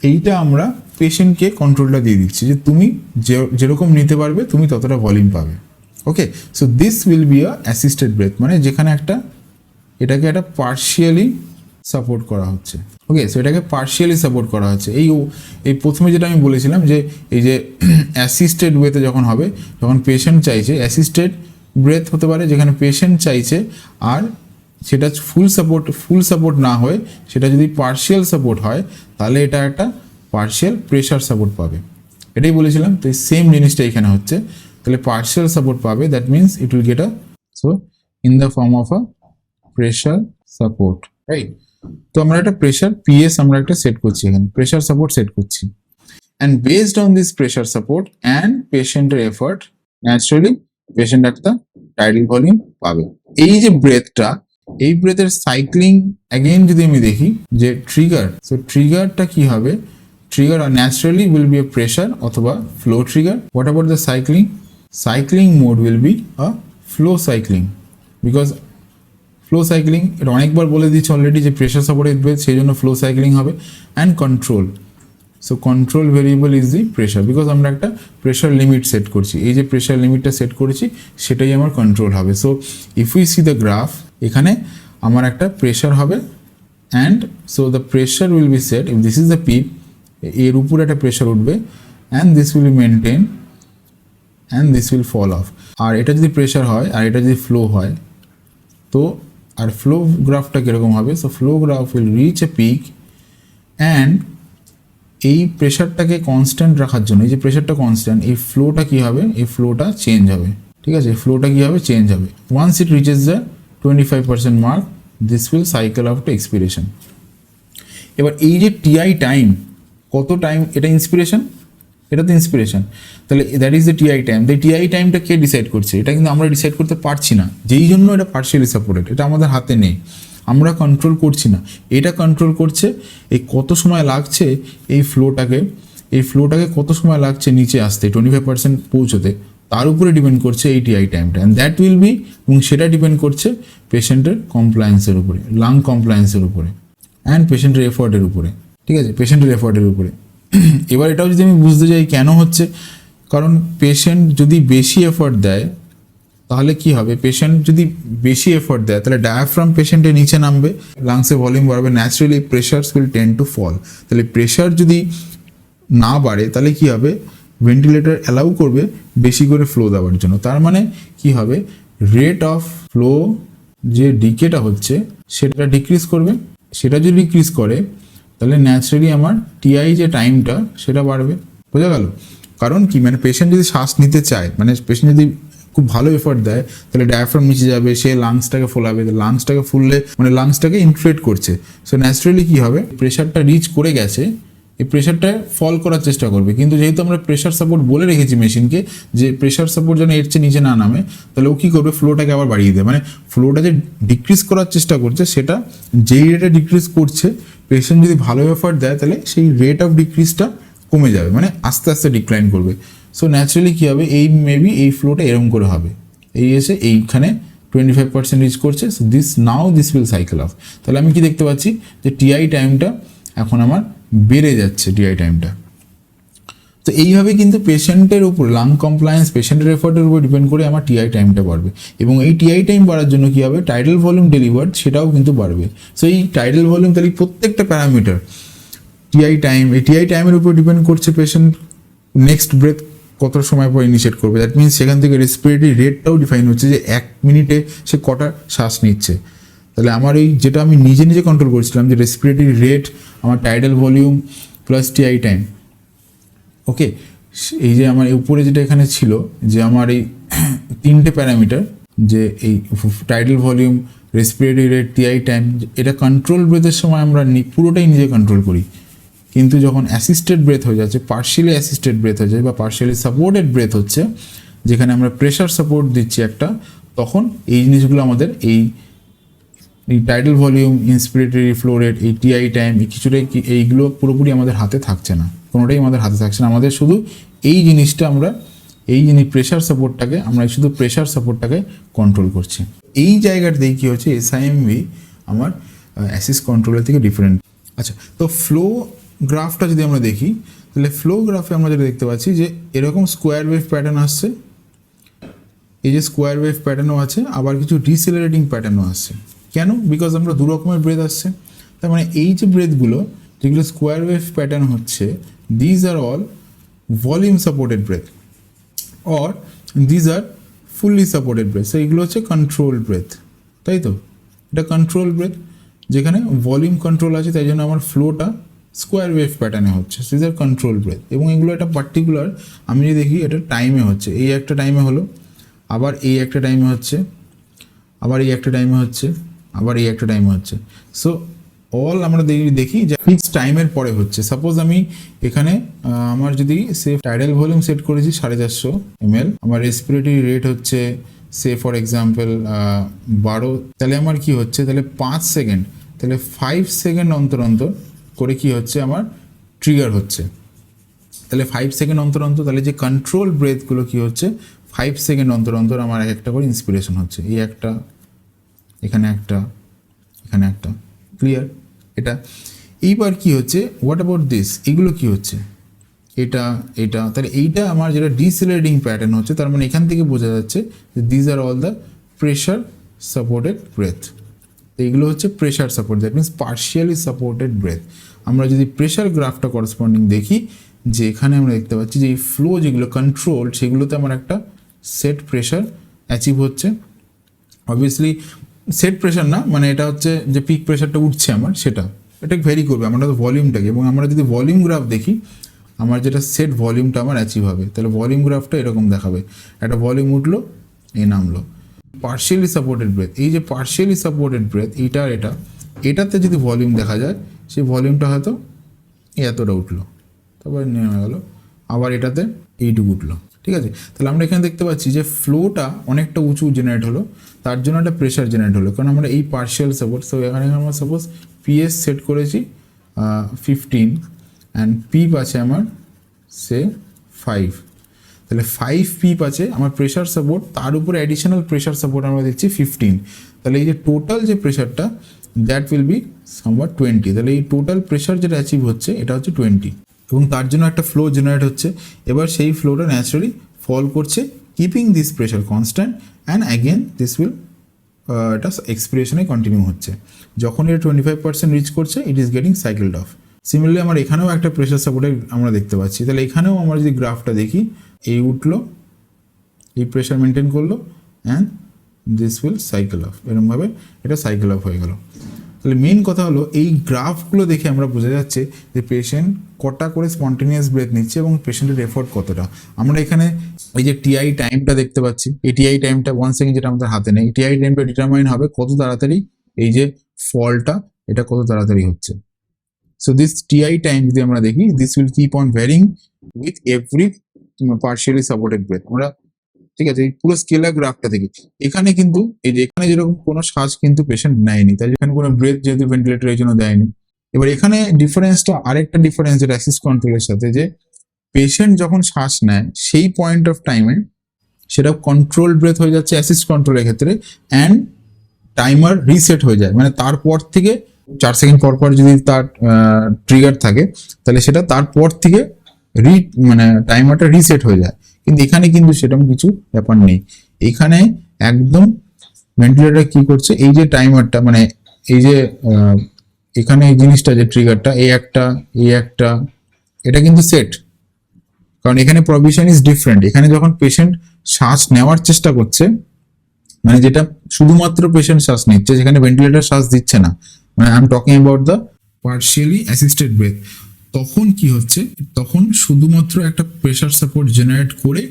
A: এইটা আমরা পেশেন্টকে কন্ট্রোলটা দিয়ে দিচ্ছি যে তুমি যেরকম নিতে পারবে তুমি ততটা ভলিউম পাবে। Okay, so this will be a assisted breath, মানে যেখানে এটাকে একটা পার্শিয়ালি সাপোর্ট করা হচ্ছে। ওকে, সো এটাকে পার্শিয়ালি সাপোর্ট করা হচ্ছে। এই প্রথমে যেটা আমি বলেছিলাম যে এই যে অ্যাসিস্টেড ওয়েতে যখন হবে, যখন পেশেন্ট চাইছে, অ্যাসিস্টেড ব্রেথ হতে পারে যেখানে পেশেন্ট চাইছে, আর সেটা ফুল সাপোর্ট না হয়ে সেটা যদি পার্শিয়াল সাপোর্ট হয় তাহলে এটা একটা পার্শিয়াল প্রেশার সাপোর্ট পাবে। এটাই বলেছিলাম। তো এই সেম জিনিসটা এখানে হচ্ছে, তাহলে পার্শিয়াল সাপোর্ট পাবে, that means it will get so in the form of a pressure support, right? তো আমরা একটা প্রেশার পিএস আমরা একটা সেট করছি, এখানে প্রেশার সাপোর্ট সেট করছি, and based on this pressure support and পেশেন্টের এফার্ট ন্যাচারালি পেশেন্ট একটা টাইডাল ভলিউম পাবে। এই যে ব্রেথটা, এই ব্রেথের সাইক্লিং অ্যাগেইন যদি আমি দেখি যে ট্রিগার, সো ট্রিগারটা কি হবে? Trigger naturally will be a pressure অথবা flow trigger. What about the cycling? Cycling mode will be a flow cycling, because flow cycling এটা অনেকবার বলে দিচ্ছি অলরেডি যে প্রেশার সাপোর্টেড ব্রেথ, সেই জন্য ফ্লো সাইক্লিং হবে। And control, so control variable is the pressure, because আমরা একটা প্রেশার লিমিট সেট করছি, এই যে প্রেশার লিমিটটা সেট করেছি সেটাই আমার কন্ট্রোল হবে। So if we see the graph, এখানে আমার একটা প্রেশার হবে, and so the pressure will be set, if this is the PEEP, এর উপরে একটা প্রেশার উঠবে, and this will be maintain and this will fall off. আর এটা যদি প্রেশার হয় আর এটা যদি ফ্লো হয়, তো আর ফ্লো গ্রাফটা কীরকম হবে? So flow graph will reach a peak, and এই প্রেশারটাকে কনস্ট্যান্ট রাখার জন্য, এই যে প্রেশারটা কনস্ট্যান্ট, এই ফ্লোটা কী হবে? এই ফ্লোটা চেঞ্জ হবে, ঠিক আছে? ফ্লোটা কী হবে? চেঞ্জ হবে। Once it reaches the 25% mark, this will cycle out to expiration. এবার এই যে টিআই টাইম, কত টাইম? এটা ইন্সপিরেশন, এটা তো ইন্সপিরেশন, তাহলে that is the TI time. তো টিআই টাইমটা কে ডিসাইড করছে? এটা কিন্তু আমরা ডিসাইড করতে পারছি না, যেই জন্য এটা পার্শিয়ালি সাপোর্টেড, এটা আমাদের হাতে নেই, আমরা কন্ট্রোল করছি না। এটা কন্ট্রোল করছে এই কত সময় লাগছে এই ফ্লোটাকে কত সময় লাগছে নিচে আসতে 25% পৌঁছতে, তার উপরে ডিপেন্ড করছে এই টিআই টাইমটা। অ্যান্ড দ্যাট উইল বি, এবং সেটা ডিপেন্ড করছে পেশেন্টের কমপ্লায়েন্সের উপরে, লাং কমপ্লায়েন্সের উপরে, অ্যান্ড পেশেন্টের এফোর্টের উপরে, ঠিক আছে? পেশেন্টের এফোর্টের উপরে। এবার এটাও যদি আমি বুঝতে চাই কেন হচ্ছে, কারণ পেশেন্ট যদি বেশি এফোর্ট দেয় তাহলে কি হবে? পেশেন্ট যদি বেশি এফোর্ট দেয় তাহলে ডায়াফ্রাম পেশেন্টের নিচে নামবে, লাংসে ভলিউম বাড়বে, naturally pressures will tend to fall. তাহলে প্রেশার যদি না বাড়ে তাহলে কি হবে? ভেন্টিলেটর অ্যালাউ করবে বেশি করে ফ্লো দেওয়ার জন্য। তার মানে কি হবে? রেট অফ ফ্লো যে ডিকেটা হচ্ছে সেটা ডিক্রিজ করবে। সেটা যদি ডিক্রিজ করে তাহলে ন্যাচারালি আমার টিআই যে টাইমটা সেটা বাড়বে। বোঝা গেল? কারণ কি, মানে পেশেন্ট যদি শ্বাস নিতে চায়, মানে পেশেন্ট যদি খুব ভালো এফোর্ট দেয় তাহলে ডায়াফ্রাম নিচে যাবে, সে লাংসটাকে ফোলাবে, লাংসটাকে ফুললে মানে লাংসটাকে ইনফ্লেট করছে। সো ন্যাচারালি কী হবে? প্রেশারটা রিচ করে গেছে, এই প্রেশারটা ফল করার চেষ্টা করবে, কিন্তু যেহেতু আমরা প্রেশার সাপোর্ট বলে রেখেছি মেশিনকে যে প্রেশার সাপোর্ট যেন এর চেয়ে নিচে না নামে, তাহলে ও কী করবে? ফ্লোটাকে আবার বাড়িয়ে দেবে। মানে ফ্লোটা যে ডিক্রিজ করার চেষ্টা করছে সেটা যেই রেটে ডিক্রিজ করছে, পেশেন্ট যদি ভালো এফোর্ট দেয় তাহলে সেই রেট অফ ডিক্রিজটা কমে যাবে, মানে আস্তে আস্তে ডিক্লাইন করবে। সো ন্যাচারালি কী হবে? এই মেবি এই ফ্লোটা এরকম করে হবে, এই এসে এইখানে 25% রিচ করছে, so this will cycle of. তাহলে আমি কি দেখতে পাচ্ছি যে টিআই টাইমটা এখন আমার বেড়ে যাচ্ছে, টিআই টাইমটা। তো এইভাবে কিন্তু পেশেন্টের উপর, লাং কমপ্লায়েন্স, পেশেন্টের এফোর্টের উপর ডিপেন্ড করে আমার টিআই টাইমটা বাড়বে, এবং এই টিআই টাইম বাড়ার জন্য কী হবে? টাইডাল ভলিউম ডেলিভার্ড সেটাও কিন্তু বাড়বে। সো এই টাইডাল ভলিউম, তাহলে প্রত্যেকটা প্যারামিটার টিআই টাইম, এই টিআই টাইমের উপর ডিপেন্ড করছে পেশেন্ট নেক্সট ব্রেথ কত সময় পর ইনিশিয়েট করবে। দ্যাট মিনস সেখান থেকে রেসপিরেটরি রেটটাও ডিফাইন হচ্ছে যে 1 মিনিটে সে কটা শ্বাস নিচ্ছে। তাহলে আমার এই যেটা আমি নিজে কন্ট্রোল করছিলাম যে রেসপিরেটরি রেট, আমার tidal volume plus TI time, okay, এই যে আমার উপরে যেটা এখানে ছিল যে আমার এই 3টে প্যারামিটার, যে এই tidal volume, respiratory rate, TI time, এটা কন্ট্রোল ব্রেথের সময় আমরা পুরোটাই নিজে কন্ট্রোল করি। কিন্তু যখন অ্যাসিস্টেড ব্রেথ হয়ে যাচ্ছে, পার্শিয়ালি অ্যাসিস্টেড ব্রেথ হয়ে যায় বা পার্শিয়ালি সাপোর্টেড ব্রেথ হচ্ছে, যেখানে আমরা প্রেশার সাপোর্ট দিচ্ছি একটা, তখন এই জিনিসগুলো আমাদের এই এই টাইডাল ভলিউম, ইন্সপিরেটরি ফ্লো রেট, এই টিআই টাইম, এই কিছুটাই এইগুলো পুরোপুরি আমাদের হাতে থাকছে না, কোনোটাই আমাদের হাতে থাকছে না। আমাদের শুধু এই জিনিসটা এই জিনিস প্রেশার সাপোর্টটাকে আমরা শুধু প্রেশার সাপোর্টটাকে কন্ট্রোল করছি। এই জায়গাটাতেই কী হচ্ছে, SIMV আমার অ্যাসিস্ট কন্ট্রোলের থেকে ডিফারেন্ট। আচ্ছা, তো ফ্লো গ্রাফটা যদি আমরা দেখি, তাহলে ফ্লো গ্রাফে আমরা যেটা দেখতে পাচ্ছি যে এরকম স্কোয়ার ওয়েভ প্যাটার্ন আসছে, এই যে স্কোয়ার ওয়েভ প্যাটার্নও আছে, আবার কিছু ডিসেলারেটিং প্যাটার্নও আসছে। কেন? বিকজ আমরা দু রকমের ব্রেথ আসছে। তার মানে এই যে ব্রেথগুলো যেগুলো স্কোয়ার ওয়েভ প্যাটার্ন হচ্ছে, these are all volume supported breath or these are fully supported breath. So এইগুলো হচ্ছে কন্ট্রোল ব্রেথ, তাই তো? এটা কন্ট্রোল ব্রেথ, যেখানে ভলিউম কন্ট্রোল আছে, তাই জন্য আমার ফ্লোটা স্কোয়ার ওয়েভ প্যাটার্নে হচ্ছে। দিজ আর কন্ট্রোল ব্রেথ, এবং এগুলো একটা পার্টিকুলার, আমি যদি দেখি এটা টাইমে হচ্ছে, এই একটা টাইমে হলো, আবার এই একটা টাইমে হচ্ছে, আবার এই একটা টাইমে হচ্ছে, আবার এই একটা টাইমে হচ্ছে। সো অল আমরা দেখি যে ফিক্স টাইমের পরে হচ্ছে। সাপোজ আমি এখানে আমার যদি সে টাইডাল ভলিউম সেট করেছি 450 ml, আমার রেসপিরেটরি রেট হচ্ছে সে ফর এক্সাম্পল 12, তাহলে আমার কি হচ্ছে, তাহলে 5 সেকেন্ড, তাহলে 5 সেকেন্ড অন্তর অন্তর করে কি হচ্ছে, আমার ট্রিগার হচ্ছে। তাহলে 5 সেকেন্ড অন্তর অন্তর, তাহলে যে কন্ট্রোল ব্রেথগুলো কি হচ্ছে, 5 সেকেন্ড অন্তর অন্তর আমার একটা করে ইন্সপিরেশন হচ্ছে। এই একটা, এখানে একটা, এখানে একটা, ক্লিয়ার এটা। এইবার কি হচ্ছে, হোয়াট অ্যাবাউট দিস, এগুলো কি হচ্ছে, এটা, এটা, তাহলে এইটা আমার যেটা ডিসেলারেটিং প্যাটার্ন হচ্ছে, তার মানে এখান থেকে বোঝা যাচ্ছে যে these are all the pressure supported breath. এইগুলো হচ্ছে pressure support, that means partially supported breath. আমরা যদি প্রেশার গ্রাফটা করেসপন্ডিং দেখি, যে এখানে আমরা দেখতে পাচ্ছি যে এই ফ্লো যেগুলো কন্ট্রোল, সেগুলোতে আমার একটা সেট প্রেশার অ্যাচিভ হচ্ছে। অবভিয়াসলি সেট প্রেশার না, মানে এটা হচ্ছে যে পিক প্রেশারটা উঠছে আমার, সেটা এটা ভেরি করবে আমরা তো ভলিউমটাকে। এবং আমরা যদি ভলিউম গ্রাফ দেখি, আমার যেটা সেট ভলিউমটা আমার অ্যাচিভ হবে, তাহলে ভলিউম গ্রাফটা এরকম দেখাবে, একটা ভলিউম উঠলো, এই নামলো। পার্শিয়ালি সাপোর্টেড ব্রেথ, এই যে পার্শিয়ালি সাপোর্টেড ব্রেথ, এইটা আর এটাতে যদি ভলিউম দেখা যায়, সেই ভলিউমটা হয়তো এতটা উঠলো, তারপরে নেমে গেলো, আবার এটাতে এইটুকু উঠলো, ঠিক আছে? তাহলে আমরা এখানে দেখতে পাচ্ছি যে ফ্লোটা অনেকটা উঁচু জেনারেট হলো, তার জন্য একটা প্রেশার জেনারেট হলো, কারণ আমরা এই পার্শিয়াল সাপোর্ট। তো এখানে আমরা সাপোজ PS সেট করেছি 15 অ্যান্ড পিপ আছে আমার সে 5, তাহলে 5 পিপ আছে আমার প্রেশার সাপোর্ট, তার উপরে অ্যাডিশনাল প্রেশার সাপোর্ট আমরা দিচ্ছি 15, তাহলে এই যে টোটাল যে প্রেশারটা, দ্যাট উইল বি সামওয়াট 20। তাহলে এই টোটাল প্রেশার যেটা অ্যাচিভ হচ্ছে, এটা হচ্ছে 20, এবং তার জন্য একটা ফ্লো জেনারেট হচ্ছে। এবার সেই ফ্লোটা ন্যাচারালি ফল করছে, keeping this pressure constant, and again this will এটা এক্সপিরেশনে কন্টিনিউ হচ্ছে। যখন এটা 25% রিচ করছে, it is getting cycled off. Similarly আমার এখানেও একটা প্রেশার সাপোর্টে আমরা দেখতে পাচ্ছি, তাহলে এখানেও আমরা যদি গ্রাফটা দেখি, এই উঠলো, এই প্রেশার মেনটেন করলো, and this will cycle of, এরকমভাবে এটা সাইকেল অফ হয়ে গেল। তাহলে মেন কথা হলো, এই গ্রাফগুলো দেখে আমরা বোঝা যাচ্ছে যে পেশেন্ট কটা করে স্পন্টেনিয়াস ব্রেথ নিচ্ছে এবং পেশেন্টের এফোর্ট কতটা। আমরা এখানে এই যে টিআই টাইমটা দেখতে পাচ্ছি, এই টিআই টাইমটা 1 সেকেন্ড যেটা আমাদের হাতে নেই, টিআই টাইমটা ডিটারমাইন হবে কত তাড়াতাড়ি এই যে ফলটা, এটা কত তাড়াতাড়ি হচ্ছে। সো দিস টিআই টাইম যদি আমরা দেখি, this will keep on varying with every partially supported breath. আমরা, ঠিক আছে, এই পুরো স্কেলার গ্রাফটা দেখি, এখানে কিন্তু এই যে এখানে যেরকম কোনো শ্বাস কিন্তু পেশেন্ট নেয়নি, তাই এখানে কোনো ব্রেথ যেহেতু ভেন্টিলেটর এই জন্য দেয়নি। এবার এখানে ডিফারেন্সটা, আরেকটা ডিফারেন্স যেটা অ্যাসিস্ট কন্ট্রোলের সাথে, যে পেশেন্ট যখন শ্বাস নেয় সেই পয়েন্ট অফ টাইমে সেটা কন্ট্রোল ব্রেথ হয়ে যাচ্ছে অ্যাসিস্ট কন্ট্রোলের ক্ষেত্রে, অ্যান্ড টাইমার রিসেট হয়ে যায়। মানে তারপর থেকে 4 সেকেন্ড পর পর যদি তার ট্রিগার থাকে, তাহলে সেটা তারপর থেকে মানে টাইমারটা রিসেট হয়ে যায়। কিন্তু এখানে কিন্তু সেরকম কিছু ব্যাপার নেই, এখানে একদম ভেন্টিলেটর কি করছে, এই যে টাইমারটা, মানে এই যে এখানে এই জিনিসটা যে ট্রিগারটা, এই একটা, এটা কিন্তু সেট, কারণ এখানে প্রভিশন ইজ ডিফারেন্ট। এখানে যখন পেশেন্ট শ্বাস নেওয়ার চেষ্টা করছে, মানে যেটা শুধুমাত্র পেশেন্ট শ্বাস নিচ্ছে, যেখানে ভেন্টিলেটর শ্বাস দিচ্ছে না, মানে I am talking about the partially assisted breath, তখন কি হচ্ছে, তখন শুধুমাত্র একটা প্রেশার সাপোর্ট জেনারেট করে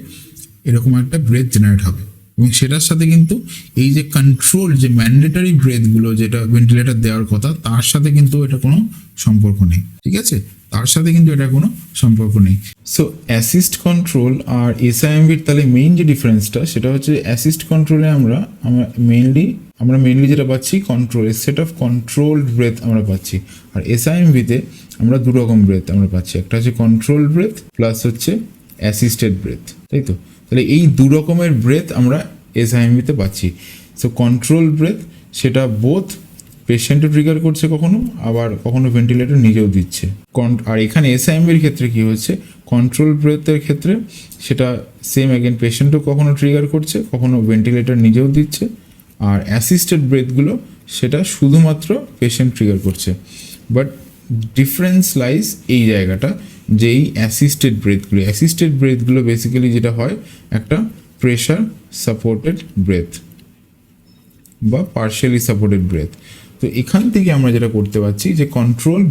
A: এরকম একটা ব্রেথ জেনারেট হবে। এবং সেটার সাথে কিন্তু এই যে কন্ট্রোল যে ম্যান্ডেটরি ব্রেথগুলো যেটা ভেন্টিলেটর দেওয়ার কথা তার সাথে কিন্তু এটা কোনো সম্পর্ক নেই, ঠিক আছে, তার সাথে কিন্তু এটা কোনো সম্পর্ক নেই। সো অ্যাসিস্ট কন্ট্রোল আর এসআইএমভির তাহলে মেইন যে ডিফারেন্সটা সেটা হচ্ছে অ্যাসিস্ট কন্ট্রোলে আমরা মেইনলি যেটা পাচ্ছি control set of controlled breath আমরা পাচ্ছি, আর এসআইএমভিতে আমরা দু রকম ব্রেথ আমরা পাচ্ছি, একটা হচ্ছে কন্ট্রোল ব্রেথ প্লাস হচ্ছে অ্যাসিস্টেড ব্রেথ, তাই তো। তাহলে এই দু রকমের ব্রেথ আমরা এসআইএমভিতে পাচ্ছি। সো কন্ট্রোল ব্রেথ সেটা বোথ পেশেন্টও ট্রিগার করছে কখনো, আবার কখনো ভেন্টিলেটর নিজেও দিচ্ছে। আর এখানে এসআইএমভির ক্ষেত্রে কি হচ্ছে, কন্ট্রোল ব্রেথের ক্ষেত্রে সেটা সেম অ্যাগেন পেশেন্টও কখনো ট্রিগার করছে, কখনো ভেন্টিলেটর নিজেও দিচ্ছে, আর অ্যাসিস্টেড ব্রেথগুলো সেটা শুধুমাত্র পেশেন্ট ট্রিগার করছে। বাট ডিফারেন্স লাইজ এই জায়গাটা, যে এই অ্যাসিস্টেড ব্রেথগুলো বেসিক্যালি যেটা হয় একটা প্রেশার সাপোর্টেড ব্রেথ বা পার্শিয়ালি সাপোর্টেড ব্রেথ। তো এখান থেকে আমরা যেটা করতে পারছি যে কন্ট্রোল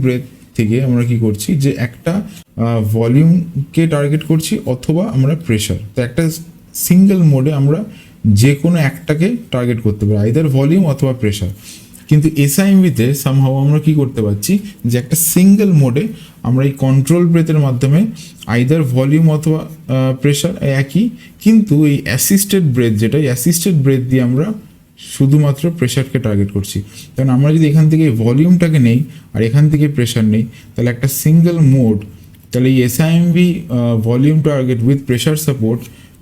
A: ব্রেথ থেকে আমরা কি করছি যে একটা ভলিউমকে টার্গেট করছি অথবা আমরা প্রেশার। তো একটা সিঙ্গেল মোডে আমরা যে কোনো একটাকে টার্গেট করতে পারি, আইদার ভলিউম অথবা প্রেশার। কিন্তু এসআইএমভিতে সামহাও আমরা কি করতে পারছি যে একটা সিঙ্গেল মোডে আমরা এই কন্ট্রোল ব্রেথের মাধ্যমে আইদার ভলিউম অথবা প্রেশার একই, কিন্তু এই অ্যাসিস্টেড ব্রেথ দিয়ে আমরা শুধুমাত্র প্রেশারকে টার্গেট করছি। কারণ আমরা যদি এখান থেকে ভলিউমটাকে নেই আর এখান থেকে প্রেশার নেই, তাহলে একটা সিঙ্গেল মোড, তাহলে এই SIMV volume target with pressure support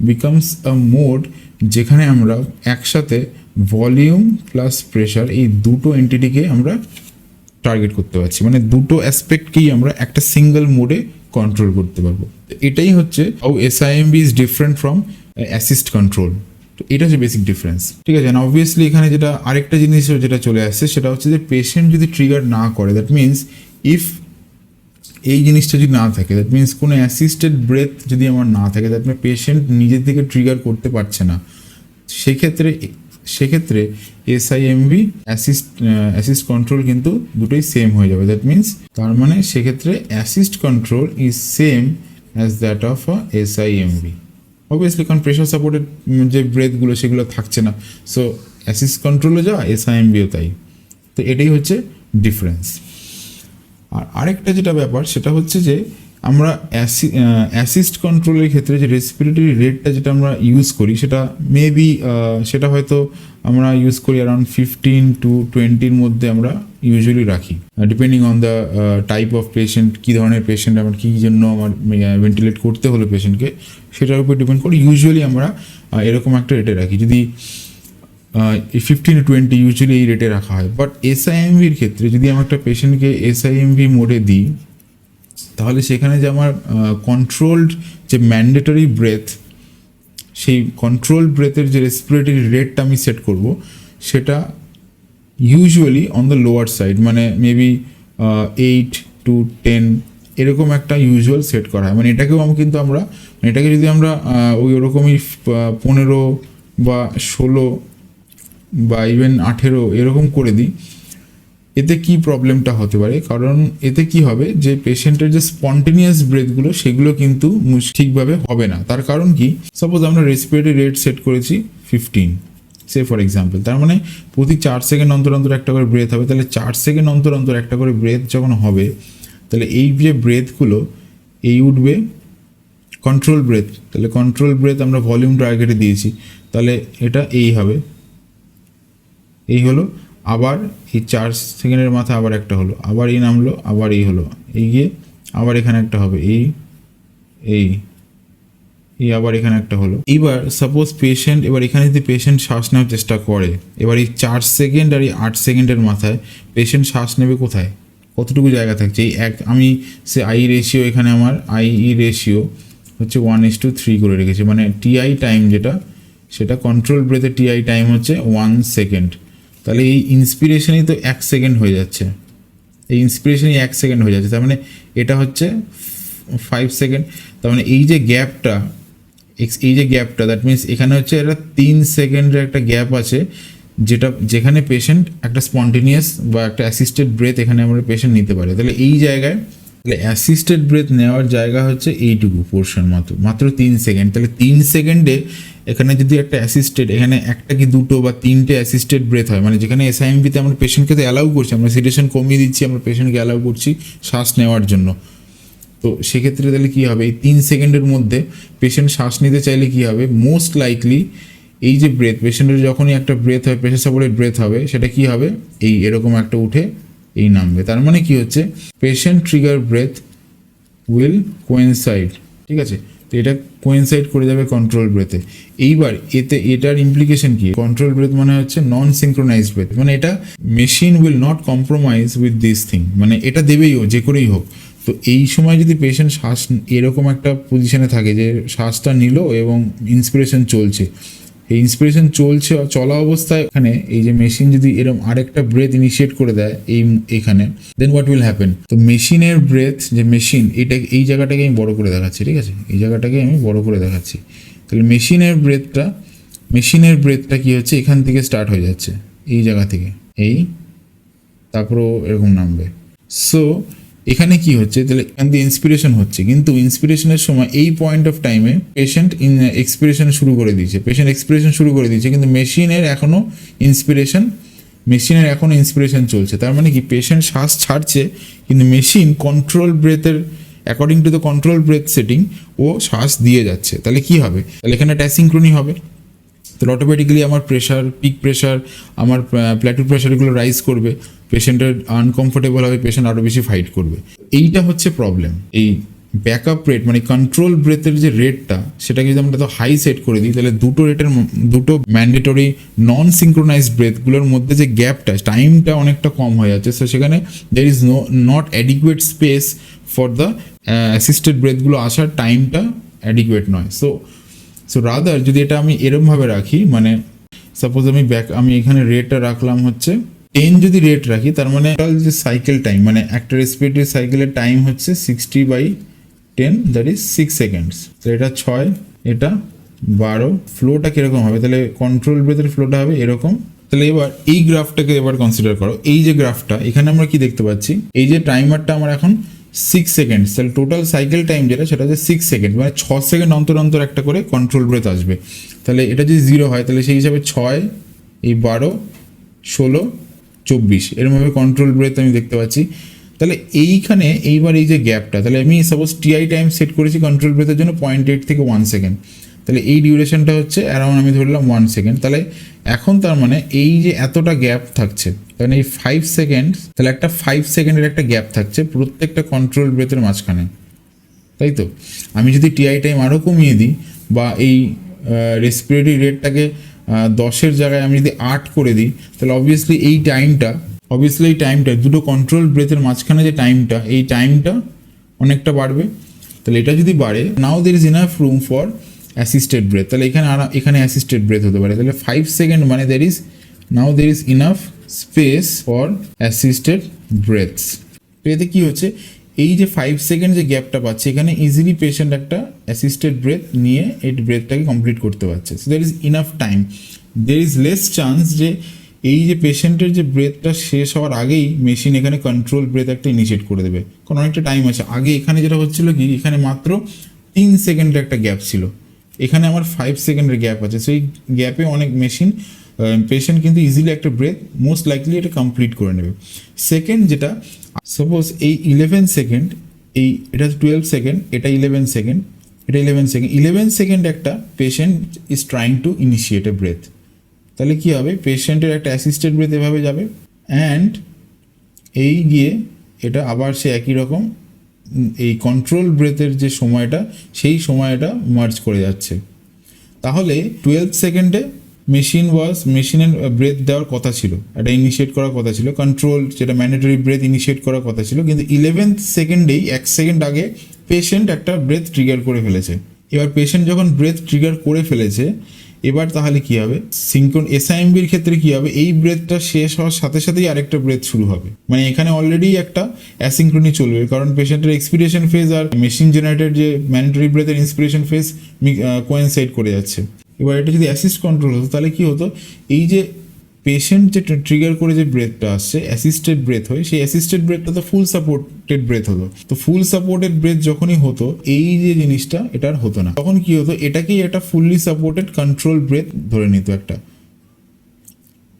A: becomes a mode যেখানে আমরা একসাথে ভলিউম প্লাস প্রেশার এই দুটো এন্টিটিকে আমরা টার্গেট করতে পারছি, মানে দুটো অ্যাসপেক্টকেই আমরা একটা সিঙ্গেল মোডে কন্ট্রোল করতে পারবো। এটাই হচ্ছে how SIMV is different from assist control. তো এটা হচ্ছে বেসিক ডিফারেন্স, ঠিক আছে। অবভিয়াসলি এখানে যেটা আরেকটা জিনিস যেটা চলে আসছে সেটা হচ্ছে যে পেশেন্ট যদি ট্রিগার না করে, দ্যাট মিনস ইফ এই জিনিসটা যদি না থাকে, দ্যাট মিনস কোনো অ্যাসিস্টেড ব্রেথ যদি আমার না থাকে, দ্যাট মিনস পেশেন্ট নিজের থেকে ট্রিগার করতে পারছে না, সেক্ষেত্রে এসআইএমভি অ্যাসিস্ট কন্ট্রোল কিন্তু দুটোই সেম হয়ে যাবে। দ্যাট মিনস তার মানে সেক্ষেত্রে assist control is same as that of a SIMV. Obviously কারণ প্রেশার সাপোর্টেড যে ব্রেথগুলো সেগুলো থাকছে না, সো অ্যাসিস্ট কন্ট্রোলও যা এসআইএমভিও তাই। তো এটাই হচ্ছে ডিফারেন্স। আর আরেকটা যেটা ব্যাপার সেটা হচ্ছে যে আমরা অ্যাসিস্ট কন্ট্রোলের ক্ষেত্রে যে রেসপিরেটরি রেটটা যেটা আমরা ইউজ করি সেটা মেবি সেটা হয়তো আমরা ইউজ করি অ্যারাউন্ড 15 to 20 মধ্যে আমরা ইউজুয়ালি রাখি, depending on the type of patient, কী ধরনের পেশেন্ট, আমার কী জন্য আমার ভেন্টিলেট করতে হলো পেশেন্টকে সেটার উপর ডিপেন্ড করে ইউজুয়ালি আমরা এরকম একটা রেটে রাখি। যদি 15 to 20 ইউজুয়ালি এই রেটে রাখা হয়। বাট এসআইএমভির ক্ষেত্রে যদি আমি একটা পেশেন্টকে এসআইএমভি মোডে দিই, তাহলে সেখানে যে আমার কন্ট্রোলড যে ম্যান্ডেটরি ব্রেথ, সেই কন্ট্রোল ব্রেথের যে রেসপিরেটরি রেটটা আমি সেট করব সেটা usually on the lower side, মানে মেবি 8 to 10 এরকম একটা ইউজুয়াল সেট করা হয়। মানে এটাকেও এটাকে যদি আমরা ওই ওরকমই 15 বা 16 বা ইভেন 18 এরকম করে দিই, এতে কি প্রবলেমটা হতে পারে, কারণ এতে কি হবে যে পেশেন্টের যে স্পন্টেনিয়াস ব্রেথগুলো সেগুলো কিন্তু ঠিকভাবে হবে না। তার কারণ কি, সাপোজ আমরা রেসপিরেটরি রেট সেট করেছি 15 সে ফর এক্সাম্পল, তার মানে প্রতি 4 সেকেন্ড অন্তর একটা করে ব্রেথ হবে। তাহলে 4 সেকেন্ড অন্তর একটা করে ব্রেথ যখন হবে, তাহলে এই যে ব্রেথগুলো এই উঠবে কন্ট্রোল ব্রেথ। তাহলে কন্ট্রোল ব্রেথ আমরা ভলিউম টার্গেটে দিয়েছি, তাহলে এটা এই হবে, এই হলো। আবার এই 4 সেকেন্ডের মাথায় আবার একটা হলো, আবার এই নামলো, আবার এই হলো, এই গিয়ে আবার এখানে একটা হবে, এই আবার এখানে একটা হলো। এবার সাপোজ পেশেন্ট, এবার এখানে যদি পেশেন্ট শ্বাস নেওয়ার চেষ্টা করে, এবার এই 4 সেকেন্ড আর এই 8 সেকেন্ডের মাথায় পেশেন্ট শ্বাস নেবে কোথায়, কতটুকু জায়গা থাকছে, এই আমি সে আই রেশিও, এখানে আমার আই রেশিও হচ্ছে 1:3 করে রেখেছি, মানে টিআই টাইম যেটা, সেটা কন্ট্রোল ব্রেথের টিআই টাইম হচ্ছে 1 সেকেন্ড। তাহলে এই ইন্সপিরেশনই তো 1 সেকেন্ড হয়ে যাচ্ছে, এই ইন্সপিরেশনই 1 সেকেন্ড হয়ে যাচ্ছে, তার মানে এটা হচ্ছে 5 সেকেন্ড। তার মানে এই যে গ্যাপটা দ্যাট মিনস এখানে হচ্ছে একটা 3 সেকেন্ডের একটা গ্যাপ আছে, যেখানে পেশেন্ট একটা স্পন্টেনিয়াস বা একটা অ্যাসিস্টেড ব্রেথ এখানে আমরা পেশেন্ট নিতে পারে। তাহলে এই জায়গায় তাহলে অ্যাসিস্টেড ব্রেথ নেওয়ার জায়গা হচ্ছে এইটুকু পোর্শন, মাত্র 3 সেকেন্ড। তাহলে 3 সেকেন্ডে এখানে যদি একটা অ্যাসিস্টেড, এখানে একটা কি দুটো বা তিনটে অ্যাসিস্টেড ব্রেথ হয়, মানে যেখানে এসআইএমভিতে আমরা পেশেন্টকে তো অ্যালাউ করছি, আমরা সিটেশন কমিয়ে দিচ্ছি, আমরা পেশেন্টকে অ্যালাউ করছি শ্বাস নেওয়ার জন্য। তো সেক্ষেত্রে তাহলে কী হবে, এই 3 সেকেন্ডের মধ্যে পেশেন্ট শ্বাস নিতে চাইলে কী হবে, মোস্ট লাইকলি এই যে ব্রেথ, পেশেন্টের যখনই একটা ব্রেথ হয়, প্রেশার সাপোর্টেড ব্রেথ হবে, সেটা কী হবে, এই এরকম একটা উঠে এই নামবে। তার মানে কি হচ্ছে, patient trigger breath will coincide, ঠিক আছে। তো এটা কোয়েনসাইড করে যাবে কন্ট্রোল ব্রেথে। এইবার এটার ইমপ্লিকেশন কি, কন্ট্রোল ব্রেথ মানে হচ্ছে নন সিঙ্ক্রোনাইজড ব্রেথ, মানে এটা machine will not compromise with this thing, মানে এটা দেবেই হোক, যে করেই হোক। তো এই সময় যদি পেশেন্ট শ্বাস এরকম একটা পজিশনে থাকে যে শ্বাসটা নিল এবং ইন্সপিরেশন চলছে, এই ইন্সপিরেশন চলা অবস্থায় এখানে এই যে মেশিন যদি এরকম আরেকটা ব্রেথ ইনিশিয়েট করে দেয় এখানে, দেন হোয়াট উইল হ্যাপেন। তো মেশিনের ব্রেথ, যে মেশিন, এই জায়গাটাকে আমি বড় করে দেখাচ্ছি, ঠিক আছে, এই জায়গাটাকে আমি বড় করে দেখাচ্ছি। তাহলে মেশিনের ব্রেথটা কি হচ্ছে, এখান থেকে স্টার্ট হয়ে যাচ্ছে, এই জায়গা থেকে, তারপরও এরকম নামবে। সো এখানে কি হচ্ছে, তাহলে এখান দিয়ে ইন্সপিরেশন হচ্ছে, কিন্তু ইন্সপিরেশনের সময় এই পয়েন্ট অফ টাইমে পেশেন্ট এক্সপিরেশন শুরু করে দিয়েছে, কিন্তু মেশিনের এখনও ইন্সপিরেশন চলছে। তার মানে কি, পেশেন্ট শ্বাস ছাড়ছে, কিন্তু মেশিন কন্ট্রোল ব্রেথের according to the control breath setting ও শ্বাস দিয়ে যাচ্ছে। তাহলে কি হবে, তাহলে এখানে একটা অ্যাসিনক্রনি হবে। তাহলে অটোমেটিক্যালি আমার প্রেশার, পিক প্রেশার, আমার প্ল্যাটু প্রেশার, এগুলো রাইজ করবে, পেশেন্টের আনকমফোর্টেবল হবে, পেশেন্ট আরও বেশি ফাইট করবে। এইটা হচ্ছে প্রবলেম। এই ব্যাকআপ রেট মানে কন্ট্রোল ব্রেথের যে রেটটা, সেটাকে যদি আমরা তো হাই সেট করে দিই, তাহলে দুটো ম্যান্ডেটরি নন সিঙ্ক্রোনাইজড ব্রেথগুলোর মধ্যে যে গ্যাপটা, টাইমটা অনেকটা কম হয়ে যাচ্ছে। সো সেখানে there is not adequate space for the assisted ব্রেথগুলো আসার টাইমটা অ্যাডিকুয়েট নয়। সো রাদার যদি এটা আমি এরমভাবে রাখি, মানে সাপোজ আমি এখানে রেটটা রাখলাম হচ্ছে 10, যদি রেট রাখি, তার মানে টোটাল যে সাইকেল টাইম, মানে একটা রেসপিরেটরি সাইকেলের টাইম হচ্ছে 60/10, দ্যাট ইজ 6 সেকেন্ডস। তো এটা 6, এটা 12। ফ্লোটা কীরকম হবে, তাহলে কন্ট্রোল ব্রেথের ফ্লোটা হবে এরকম। তাহলে এবার এই গ্রাফটাকে এবার কনসিডার করো, এই যে গ্রাফটা, এখানে আমরা কি দেখতে পাচ্ছি, এই যে টাইমারটা আমার এখন 6 সেকেন্ডস, তাহলে টোটাল সাইকেল টাইম যেটা, সেটা হচ্ছে 6 সেকেন্ড, মানে 6 সেকেন্ড অন্তর অন্তর একটা করে কন্ট্রোল ব্রেথ আসবে। তাহলে এটা যদি 0 হয়, তাহলে সেই হিসাবে 6, এই 12, 16, 24 এরমভাবে কন্ট্রোল ব্রেথ আমি দেখতে পাচ্ছি। তাহলে এইখানে এইবার এই যে গ্যাপটা, তাহলে আমি সাপোজ টিআই টাইম সেট করেছি কন্ট্রোল ব্রেথের জন্য 0.8 থেকে 1 সেকেন্ড, তাহলে এই ডিউরেশনটা হচ্ছে অ্যারাউন্ড, আমি ধরলাম 1 সেকেন্ড। তাহলে এখন তার মানে এই যে এতটা গ্যাপ থাকছে, কারণ এই 5 সেকেন্ড, তাহলে একটা 5 সেকেন্ডের একটা গ্যাপ থাকছে প্রত্যেকটা কন্ট্রোল ব্রেথের মাঝখানে, তাই তো। আমি যদি টিআই টাইম আরও কমিয়ে দিই, বা এই রেসপিরেটরি রেটটাকে 10-এর জায়গায় আমি যদি 8 করে দিই, তাহলে অবভিয়াসলি এই টাইমটা দুটো কন্ট্রোল ব্রেথের মাঝখানে যে টাইমটা, এই টাইমটা অনেকটা বাড়বে। তাহলে এটা যদি বাড়ে, now there is enough room for assisted breath, তাহলে এখানে অ্যাসিস্টেড ব্রেথ হতে পারে। তাহলে 5 সেকেন্ড মানে দের is enough space for assisted breaths. তো এতে কী হচ্ছে, এই যে 5 সেকেন্ড যে গ্যাপটা পাচ্ছে, এখানে ইজিলি পেশেন্ট একটা অ্যাসিস্টেড ব্রেথ নিয়ে এই ব্রেথটাকে কমপ্লিট করতে পারছে। So there is enough time, there is less chance যে এই যে পেশেন্টের যে ব্রেথটা শেষ হওয়ার আগেই মেশিন এখানে কন্ট্রোল ব্রেথ একটা ইনিশিয়েট করে দেবে, কারণ অনেকটা টাইম আছে। আগে এখানে যেটা হচ্ছিল কি, এখানে মাত্র 3 সেকেন্ডের একটা গ্যাপ ছিল, এখানে আমার 5 সেকেন্ডের গ্যাপ আছে। সেই গ্যাপে অনেক পেশেন্ট কিন্তু ইজিলি একটা ব্রেথ মোস্ট লাইকলি এটা কমপ্লিট করে নেবে। সেকেন্ড যেটা, সাপোজ এই 11 সেকেন্ড, এটা 12 সেকেন্ড, এটা 11 সেকেন্ড, এটা 11 সেকেন্ড একটা patient is trying to initiate A breadth, তাহলে কী হবে, পেশেন্টের একটা অ্যাসিস্টেড ব্রেথ এভাবে যাবে, অ্যান্ড এই গিয়ে এটা আবার সে একই রকম এই কন্ট্রোল ব্রেথের যে সময়টা, সেই সময়টা মার্জ করে যাচ্ছে। তাহলে 12 সেকেন্ডে মেশিনের ব্রেথ দেওয়ার কথা ছিল, এটা ইনিশিয়েট করার কথা ছিল, কন্ট্রোল যেটা ম্যান্ডেটরি ব্রেথ ইনিশিয়েট করার কথা ছিল, কিন্তু 11th সেকেন্ডেই 1 সেকেন্ড আগে পেশেন্ট একটা ব্রেথ ট্রিগার করে ফেলেছে। এবার পেশেন্ট যখন ব্রেথ ট্রিগার করে ফেলেছে, এবার তাহলে কী হবে, এসআইএমভির ক্ষেত্রে কী হবে, এই ব্রেথটা শেষ হওয়ার সাথে সাথেই আরেকটা ব্রেথ শুরু হবে, মানে এখানে অলরেডি একটা অ্যাসিনক্রনি চলবে, কারণ পেশেন্টের এক্সপিরেশন ফেজ আর মেশিন জেনারেটেড যে ম্যান্ডেটরি ব্রেথের ইন্সপিরেশন ফেজ কোয়েনসাইড করে যাচ্ছে। এবার এটা যদি অ্যাসিস্ট কন্ট্রোল হতো, তাহলে কী হতো, এই যে পেশেন্ট যে ট্রিগার করে যে ব্রেথটা আসছে অ্যাসিস্টেড ব্রেথ হয়, সেই অ্যাসিস্টেড ব্রেথটা তো ফুল সাপোর্টেড ব্রেথ হতো। তো ফুল সাপোর্টেড ব্রেথ যখনই হতো এই যে জিনিসটা এটা আর হতো না, তখন কি হতো এটাকেই একটা ফুললি সাপোর্টেড কন্ট্রোল ব্রেথ ধরে নিত, একটা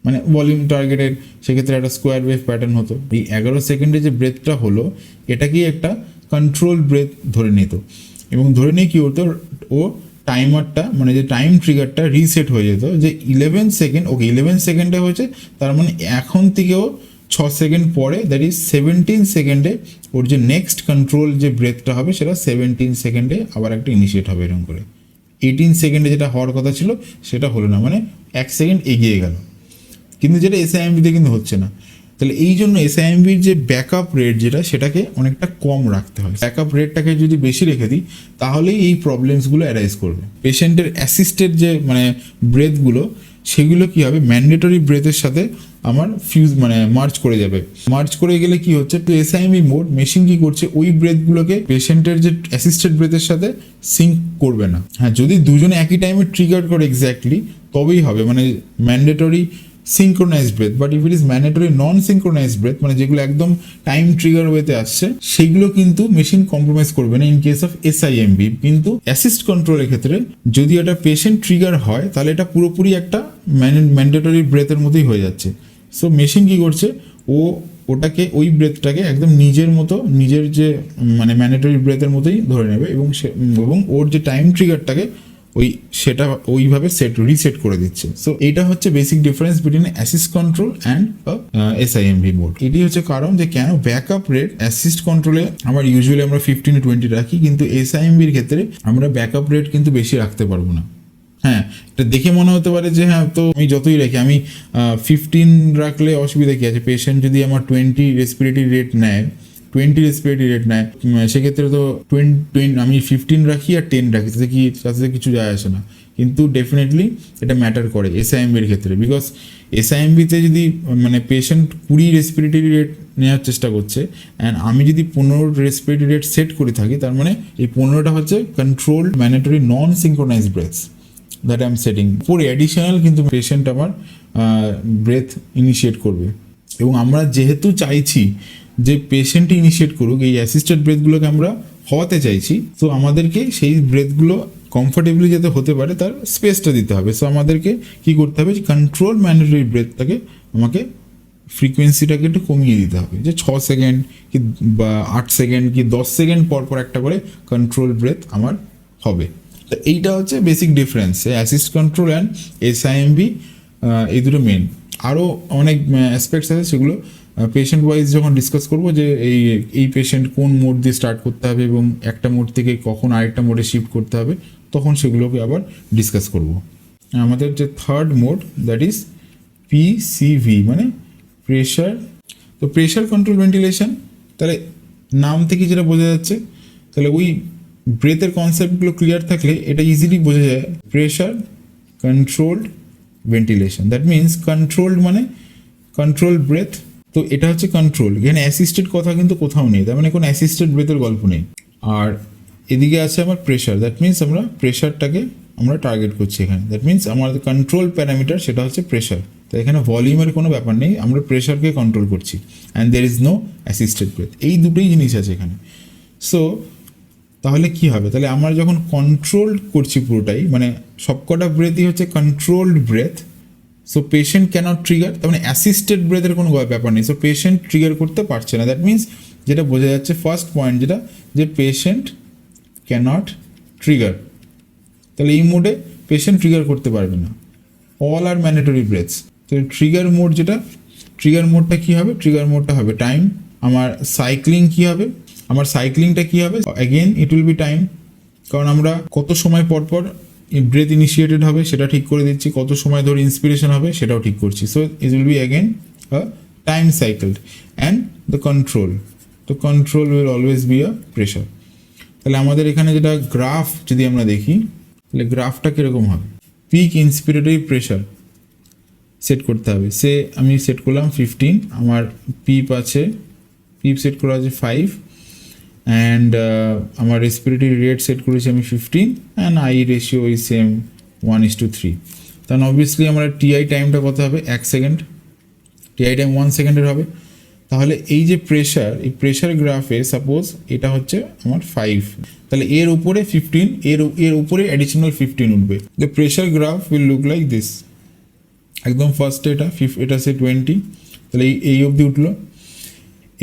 A: মানে ভলিউম টার্গেটেড, সেক্ষেত্রে একটা স্কোয়ার ওয়েভ প্যাটার্ন হতো। এই 11 সেকেন্ডে যে ব্রেথটা হলো এটাকেই একটা কন্ট্রোল ব্রেথ ধরে নিত, এবং ধরে নিয়ে কী হতো ও টাইমারটা মানে যে টাইম ট্রিগারটা রিসেট হয়ে যেত যে 11 সেকেন্ড, ওকে 11 সেকেন্ডে হয়েছে, তার মানে এখন থেকেও 6 সেকেন্ড পরে দ্যাট ইজ 17 সেকেন্ডে ওর যে নেক্সট কন্ট্রোল যে ব্রেথটা হবে সেটা 17 সেকেন্ডে আবার একটা ইনিশিয়েট হবে, এরকম করে 18 সেকেন্ডে যেটা হওয়ার কথা ছিল সেটা হলো না, মানে 1 সেকেন্ড এগিয়ে গেল, কিন্তু যেটা এসআইএমভিতে কিন্তু হচ্ছে না। তাহলে এই জন্য এসআইএমভির যে ব্যাকআপ রেট যেটা সেটাকে অনেকটা কম রাখতে হয়। ব্যাকআপ রেটটাকে যদি বেশি রেখে দিই তাহলেই এই প্রবলেমসগুলো অ্যারাইজ করবে। পেশেন্টের অ্যাসিস্টেড যে মানে ব্রেথগুলো সেগুলো কী হবে ম্যান্ডেটরি ব্রেথের সাথে আমার মানে মার্চ করে যাবে। মার্চ করে গেলে কি হচ্ছে, তো এসআইএমভি মোড মেশিন কি করছে ওই ব্রেথগুলোকে পেশেন্টের যে অ্যাসিস্টেড ব্রেথের সাথে সিঙ্ক করবে না। হ্যাঁ, যদি দুজনে একই টাইমে ট্রিগার করে এক্স্যাক্টলি তবেই হবে, মানে mandatory synchronized breath, but if it is mandatory non-synchronized breath মানে যেগুলো একদম টাইম ট্রিগার ওয়েতে আসছে সেগুলো কিন্তু মেশিন কম্প্রোমাইজ করবে না ইন কেস অফ এসআইএমভি। কিন্তু অ্যাসিস্ট কন্ট্রোলের ক্ষেত্রে যদি এটা পেশেন্ট ট্রিগার হয় তাহলে এটা পুরোপুরি একটা ম্যান্ডেটরি ব্রেথের মতোই হয়ে যাচ্ছে। সো মেশিন কি করছে ওটাকে ওই ব্রেথটাকে একদম নিজের মতো নিজের যে মানে ম্যান্ডেটরি ব্রেথের মতোই ধরে নেবে এবং ওর যে টাইম ট্রিগারটাকে সেটা ওইভাবে রিসেট করে দিচ্ছে। সো এটা হচ্ছে basic difference between assist control and SIMV mode. এটি হচ্ছে কারণ যে কেন ব্যাকআপ রেট অ্যাসিস্ট কন্ট্রোলে ইউজুয়ালি আমরা 15 to 20 রাখি, কিন্তু এসআইএমভির ক্ষেত্রে আমরা ব্যাকআপ রেট কিন্তু বেশি রাখতে পারবো না। হ্যাঁ, এটা দেখে মনে হতে পারে যে হ্যাঁ তো আমি যতই রাখি, আমি 15 রাখলে অসুবিধা কী আছে, পেশেন্ট যদি আমার 20 রেসপিরেটরি রেট নেয়, 20 রেসপিরেটরি রেট নেয়, সেক্ষেত্রে তো 20 আমি 15 রাখি আর 10 রাখি, তাতে কিছু যায় আসে না। কিন্তু ডেফিনেটলি এটা ম্যাটার করে এসআইএমভির ক্ষেত্রে, বিকজ এসআইএমভিতে যদি মানে পেশেন্ট 20 রেসপিরেটরি রেট নেওয়ার চেষ্টা করছে অ্যান্ড আমি যদি 15 রেসপিরেটরি রেট সেট করে থাকি, তার মানে এই 15টা হচ্ছে controlled mandatory non synchronised breaths that I am setting. পুরো অ্যাডিশনাল কিন্তু পেশেন্ট আমার ব্রেথ ইনিশিয়েট করবে, এবং আমরা যেহেতু চাইছি যে পেশেন্ট ইনিশিয়েট করুক, এই অ্যাসিস্টেড ব্রেথগুলোকে আমরা হওয়াতে চাইছি, তো আমাদেরকে সেই ব্রেথগুলো কমফোর্টেবলি যাতে হতে পারে তার স্পেসটা দিতে হবে। সো আমাদেরকে কী করতে হবে, কন্ট্রোল ম্যান্ডেটরি ব্রেথটাকে আমাকে ফ্রিকোয়েন্সিটাকে একটু কমিয়ে দিতে হবে, যে 6 সেকেন্ড কি বা 8 সেকেন্ড কি 10 সেকেন্ড পর একটা করে কন্ট্রোল ব্রেথ আমার হবে। তো এইটা হচ্ছে basic difference assist control and SIMV, এই দুটো মেন। আরও অনেক অ্যাসপেক্টস আছে সেগুলো পেশেন্ট ওয়াইজ যখন ডিসকাস করবো, যে এই পেশেন্ট কোন মোড দিয়ে স্টার্ট করতে হবে এবং একটা মোড থেকে কখন আরেকটা মোডে শিফট করতে হবে, তখন সেগুলোকে আবার ডিসকাস করব। আমাদের যে third mode that is PCV, মানে প্রেশার। তো প্রেশার কন্ট্রোল ভেন্টিলেশন, তাহলে নাম থেকে যেটা বোঝা যাচ্ছে, তাহলে ওই ব্রেথের কনসেপ্টগুলো ক্লিয়ার থাকলে এটা ইজিলি বোঝা যায়। Pressure controlled ventilation, that means controlled মানে কন্ট্রোল ব্রেথ। তো এটা হচ্ছে কন্ট্রোল, এখানে অ্যাসিস্টেড কথা কিন্তু কোথাও নেই, তার মানে কোনো অ্যাসিস্টেড ব্রেথের গল্প নেই। আর এদিকে আছে আমার প্রেশার, দ্যাট মিনস আমরা প্রেশারটাকে আমরা টার্গেট করছি এখানে, দ্যাট মিনস আমাদের কন্ট্রোল প্যারামিটার সেটা হচ্ছে প্রেশার। তো এখানে ভলিউমের কোনো ব্যাপার নেই, আমরা প্রেশারকে কন্ট্রোল করছি and there is no assisted breath, এই দুটোই জিনিস আছে এখানে। সো তাহলে কি হবে, তাহলে আমরা যখন কন্ট্রোল করছি পুরোটাই, মানে সবকটা ব্রেথই হচ্ছে controlled breath, so patient cannot trigger, তার মানে অ্যাসিস্টেড ব্রেথের কোনো ব্যাপার নেই, সো পেশেন্ট ট্রিগার করতে পারছে না। দ্যাট মিনস যেটা বোঝা যাচ্ছে ফার্স্ট পয়েন্ট যেটা, যে পেশেন্ট ক্যানট ট্রিগার, তাহলে এই মোডে পেশেন্ট ট্রিগার করতে পারবে না, অল আর ম্যান্ডেটরি ব্রেথস। তো ট্রিগার মোড যেটা, ট্রিগার মোডটা কী হবে, ট্রিগার মোডটা হবে টাইম। আমার সাইক্লিং কী হবে, আমার সাইক্লিংটা কী হবে, again it will B time, কারণ আমরা কত সময় পর পর ব্রেথ ইনিশিয়েটেড হবে সেটা ঠিক করে দিচ্ছি, কত সময় ধরে ইন্সপিরেশন হবে সেটাও ঠিক করছি। So it will be again time cycled and the control, তো control will always be a pressure. তাহলে আমাদের এখানে যেটা গ্রাফ যদি আমরা দেখি, তাহলে গ্রাফটা কীরকম হবে, পিক ইন্সপিরেটরি প্রেশার সেট করতে হবে, আমি সেট করলাম 15, আমার পিপ সেট করা আছে 5, অ্যান্ড আমার রেসপিরেটরি রেট সেট করেছি আমি 15, and I ratio is same 1:3। তাহলে অবভিয়াসলি আমার টিআই টাইমটা কত হবে 1 সেকেন্ড, টিআই টাইম 1 সেকেন্ডের হবে। তাহলে এই যে প্রেশার, এই প্রেশার গ্রাফে সাপোজ এটা হচ্ছে আমার 5, তাহলে এর উপরে 15, এর উপরে অ্যাডিশনাল 15 উঠবে। The pressure graph will look like this. একদম ফার্স্টে এটা সে 20, তাহলে এই অবধি উঠলো।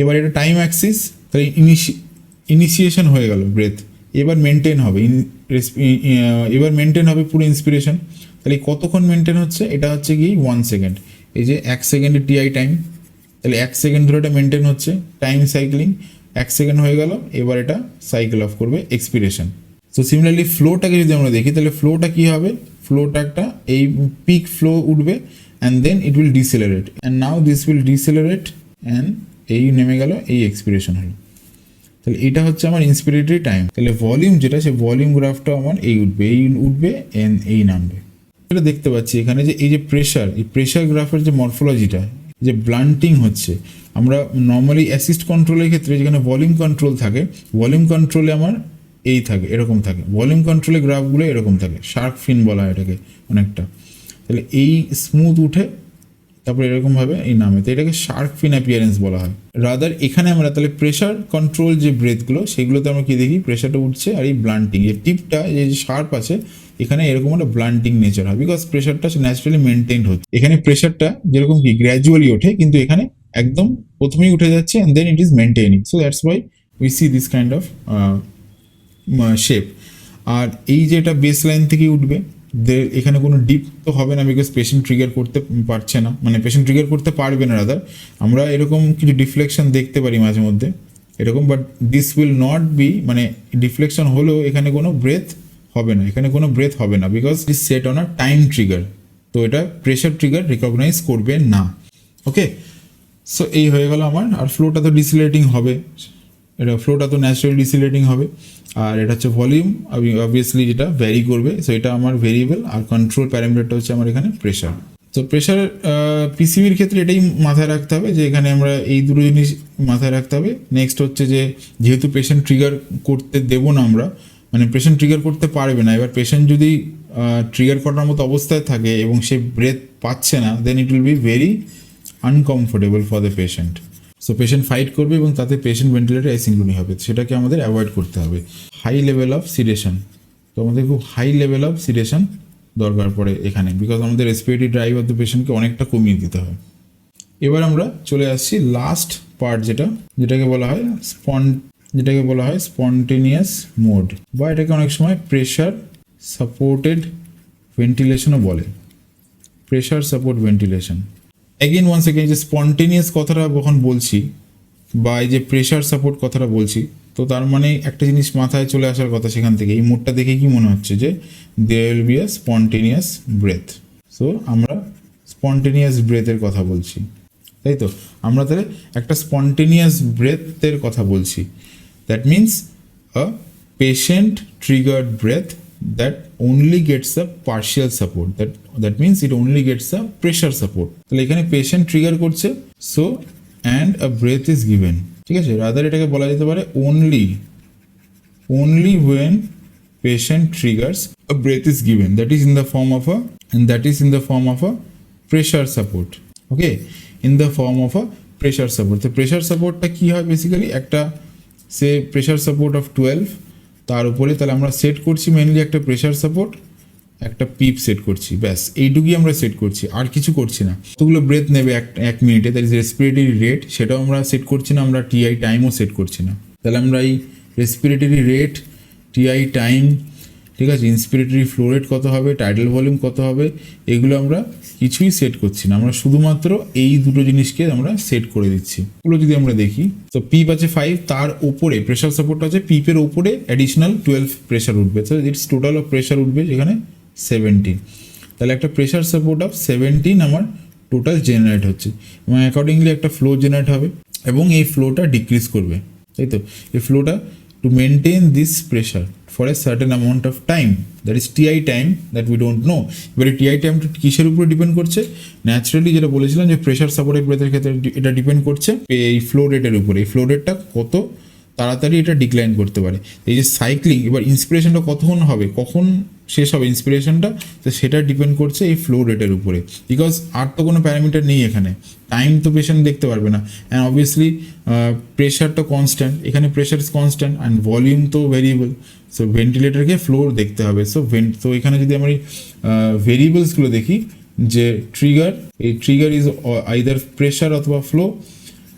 A: এবার এটা টাইম অ্যাক্সিস, তাহলে ইনিশিয়েশন হয়ে গেল ব্রেথ, এবার মেনটেন হবে, এবার মেনটেন হবে পুরো ইন্সপিরেশন। তাহলে কতক্ষণ মেনটেন হচ্ছে, এটা হচ্ছে কি 1 সেকেন্ড। এই যে 1 সেকেন্ডের টিআই টাইম, তাহলে 1 সেকেন্ড ধরে এটা মেনটেন হচ্ছে, টাইম সাইক্লিং 1 সেকেন্ড হয়ে গেল। এবার এটা সাইকেল অফ করবে এক্সপিরেশন। সো সিমিলারলি ফ্লোটাকে যদি আমরা দেখি, তাহলে ফ্লোটা কী হবে, ফ্লোটা একটা এই পিক ফ্লো উঠবে and then it will decelerate and now this will decelerate and এই নেমে গেল, এই এক্সপিরেশন হলো। তাহলে এটা হচ্ছে আমার ইন্সপিরেটরি টাইম। তাহলে ভলিউম যেটা, সে ভলিউম গ্রাফটা আমার এই উঠবে এন্ড এই নামবে। এটা দেখতে পাচ্ছি এখানে যে এই যে প্রেশার, এই প্রেশার গ্রাফের যে মরফোলজিটা, যে ব্লান্টিং হচ্ছে, আমরা নর্মালি অ্যাসিস্ট কন্ট্রোলের ক্ষেত্রে যেখানে ভলিউম কন্ট্রোল থাকে, ভলিউম কন্ট্রোলে আমার এই থাকে, এরকম থাকে, ভলিউম কন্ট্রোলের গ্রাফগুলো এরকম থাকে, শার্ক ফিন বলা হয় এটাকে অনেকটা। তাহলে এই স্মুথ উঠে তারপরে এরকমভাবে এই নামে, তো এটাকে শার্ক ফিন অ্যাপিয়ারেন্স বলা হয়। রাদার এখানে আমরা তাহলে প্রেশার কন্ট্রোল যে ব্রেথগুলো, সেগুলোতে আমরা কি দেখি, প্রেশারটা উঠছে আর এই ব্লান্টিং, এই টিপটা যে শার্প আছে এখানে এরকম একটা ব্লান্টিং নেচার হয়, বিকজ প্রেশারটা ন্যাচারালি মেনটেইনড হচ্ছে। এখানে প্রেশারটা যেরকম কি গ্র্যাজুয়ালি ওঠে, কিন্তু এখানে একদম প্রথমেই উঠে যাচ্ছে and then it is maintaining. So that's why we see this kind of shape. আর এই যে এটা বেস লাইন থেকেই উঠবে, এখানে কোনো ডিপ তো হবে না, বিকজ পেশেন্ট ট্রিগার করতে পারছে না, মানে পেশেন্ট ট্রিগার করতে পারবে না। রাদার আমরা এরকম কিছু ডিফ্লেকশন দেখতে পারি মাঝে মধ্যে এরকম, but this will not be, মানে ডিফ্লেকশন হলেও এখানে কোনো ব্রেথ হবে না, এখানে কোনো ব্রেথ হবে না, because is set on a time trigger. তো এটা প্রেশার ট্রিগার রিকগনাইজ করবে না। ওকে, সো এই হয়ে গেল আমার। আর ফ্লোটা তো ডিসিলেটিং হবে, এটা ফ্লোটা তো ন্যাচারালি ডিসিলেটিং হবে। আর এটা হচ্ছে ভলিউম, অবভিয়াসলি যেটা ভ্যারি করবে, সো এটা আমার ভেরিয়েবল। আর কন্ট্রোল প্যারামিটারটা হচ্ছে আমার এখানে প্রেশার। তো প্রেশার পিসিবির ক্ষেত্রে এটাই মাথায় রাখতে হবে যে এখানে আমরা এই দুটো জিনিস মাথায় রাখতে হবে। নেক্সট হচ্ছে যে যেহেতু পেশেন্ট ট্রিগার করতে দেবো না আমরা, মানে পেশেন্ট ট্রিগার করতে পারবে না, এবার পেশেন্ট যদি ট্রিগার করার মতো অবস্থায় থাকে এবং সে ব্রেথ পাচ্ছে না, then it will be very uncomfortable for the patient. So patient fight করবে এবং তাতে পেশেন্ট ভেন্টিলেটর অ্যাসিনক্রনি হবে, সেটাকে আমাদের অ্যাভয়েড করতে হবে। হাই লেভেল অফ সিডেশন, তো আমাদের খুব হাই লেভেল অফ সিডেশন দরকার পড়ে এখানে, বিকজ আমাদের রেসপিরেটরি ড্রাইভ অফ দ্য পেশেন্টকে অনেকটা কমিয়ে দিতে হয়। এবার আমরা চলে আসছি লাস্ট পার্ট, যেটাকে বলা হয় স্পন্টেনিয়াস মোড, বা এটাকে অনেক সময় প্রেশার সাপোর্টেড ভেন্টিলেশনও বলে, pressure support ventilation. Again once again, যে স্পন্টেনিয়াস কথাটা যখন বলছি বা এই যে প্রেশার সাপোর্ট কথাটা বলছি, তো তার মানে একটা জিনিস মাথায় চলে আসার কথা সেখান থেকে, এই মোডটা দেখে কি মনে হচ্ছে যে there will be a spontaneous breath. So আমরা স্পন্টেনিয়াস ব্রেথের কথা বলছি, তাই তো? আমরা তাহলে একটা স্পন্টেনিয়াস ব্রেথের কথা বলছি। That means a patient triggered breath that only gets a partial support, that means it only gets a pressure support. তাহলে এখানে পেশেন্ট ট্রিগার করছে, so and a breath is given, ঠিক আছে? রাদার এটাকে বলা যেতে পারে only when patient triggers a breath is given, that is in the form of a pressure support. Okay, in the form of a pressure support. তো pressure সাপোর্টটা কি হয় বেসিক্যালি, একটা সে প্রেশার সাপোর্ট অফ 12, তার উপরে তাহলে আমরা সেট করছি মেনলি একটা প্রেশার সাপোর্ট, একটা পিপ সেট করছি, ব্যাস এইটুকুই আমরা সেট করছি, আর কিছু করছি না। কতগুলো ব্রেথ নেবে এক মিনিটে, দ্যাট ইজ রেসপিরেটরি রেট, সেটাও আমরা সেট করছি না, আমরা টিআই টাইমও সেট করছি না। তাহলে আমরা এই রেসপিরেটরি রেট, টিআই টাইম, ঠিক আছে, ইন্সপিরেটরি ফ্লো রেট কত হবে, টাইডাল ভলিউম কত হবে, এগুলো আমরা কিছুই সেট করছি না, আমরা শুধুমাত্র এই দুটো জিনিসকে আমরা সেট করে দিচ্ছি। এগুলো যদি আমরা দেখি, তো পিপ আছে 5, তার ওপরে প্রেশার সাপোর্ট আছে, পিপের ওপরে অ্যাডিশনাল 12 প্রেশার উঠবে, তো ইটস টোটাল অফ প্রেশার উঠবে যেখানে 17। তাহলে একটা প্রেশার সাপোর্ট অফ 17 আমার টোটাল জেনারেট হচ্ছে, এবং অ্যাকর্ডিংলি একটা ফ্লো জেনারেট হবে, এবং এই ফ্লোটা ডিক্রিজ করবে, তাই তো? এই ফ্লোটা to maintain this pressure for a certain amount of time, that is TI time that we don't know. এবারে TI টাইমটা কিসের উপরে ডিপেন্ড করছে? ন্যাচারালি যেটা বলেছিলাম যে প্রেশার সাপোর্টেড ব্রেথের ক্ষেত্রে এটা ডিপেন্ড করছে এই ফ্লো রেটের উপরে। এই ফ্লো রেটটা কত তাড়াতাড়ি এটা ডিক্লাইন করতে পারে। এই যে সাইক্লিং, এবার ইন্সপিরেশনটা কতক্ষণ হবে, কখন শেষ হবে ইন্সপিরেশনটা, তো সেটা ডিপেন্ড করছে এই ফ্লো রেটের উপরে, বিকজ আর তো কোনো প্যারামিটার নেই এখানে, টাইম তো পেশেন্ট দেখতে পারবে না, অ্যান্ড অবভিয়াসলি প্রেশারটা কনস্ট্যান্ট, এখানে pressure is constant and volume তো ভেরিয়েবল। সো ভেন্টিলেটরকে ফ্লো দেখতে হবে। তো এখানে যদি আমরা ভেরিয়েবলসগুলো দেখি, যে এই ট্রিগার ইজ আইদার প্রেশার অথবা ফ্লো।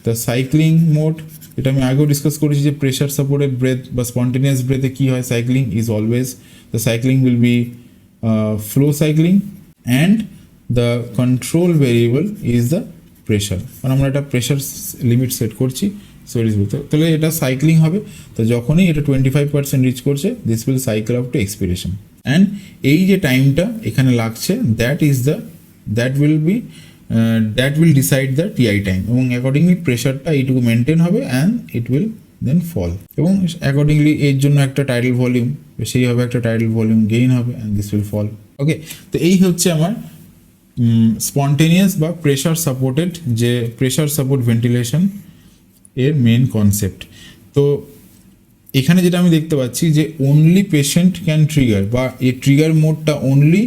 A: দ্য সাইক্লিং মোড, এটা আমি আগেও ডিসকাস করেছি যে প্রেশার সাপোর্টেড ব্রেথ বা স্পন্টেনিয়াস ব্রেথে কী হয়, cycling is always, the cycling will be flow cycling, and the control variable is the pressure, কারণ আমরা একটা প্রেশার লিমিট সেট করছি। সো ইট ইজ, তাহলে এটা সাইক্লিং হবে। তো যখনই এটা 25% রিচ করছে, this will cycle up to expiration, and এই যে টাইমটা এখানে লাগছে, that will decide the TI time, এবং অ্যাকর্ডিংলি প্রেশারটা এইটুকু মেনটেন হবে অ্যান্ড ইট উইল দেন ফল, এবং অ্যাকর্ডিংলি এর জন্য একটা টাইডাল ভলিউম, সেইভাবে একটা টাইডাল ভলিউম গেইন হবে অ্যান্ড দিস উইল ফল। ওকে, তো এই হচ্ছে আমার স্পন্টেনিয়াস বা প্রেশার সাপোর্টেড, যে প্রেশার সাপোর্ট ভেন্টিলেশন এর মেন কনসেপ্ট। তো এখানে যেটা আমি দেখতে পাচ্ছি যে অনলি পেশেন্ট ক্যান ট্রিগার, বা এই ট্রিগার মোডটা অনলি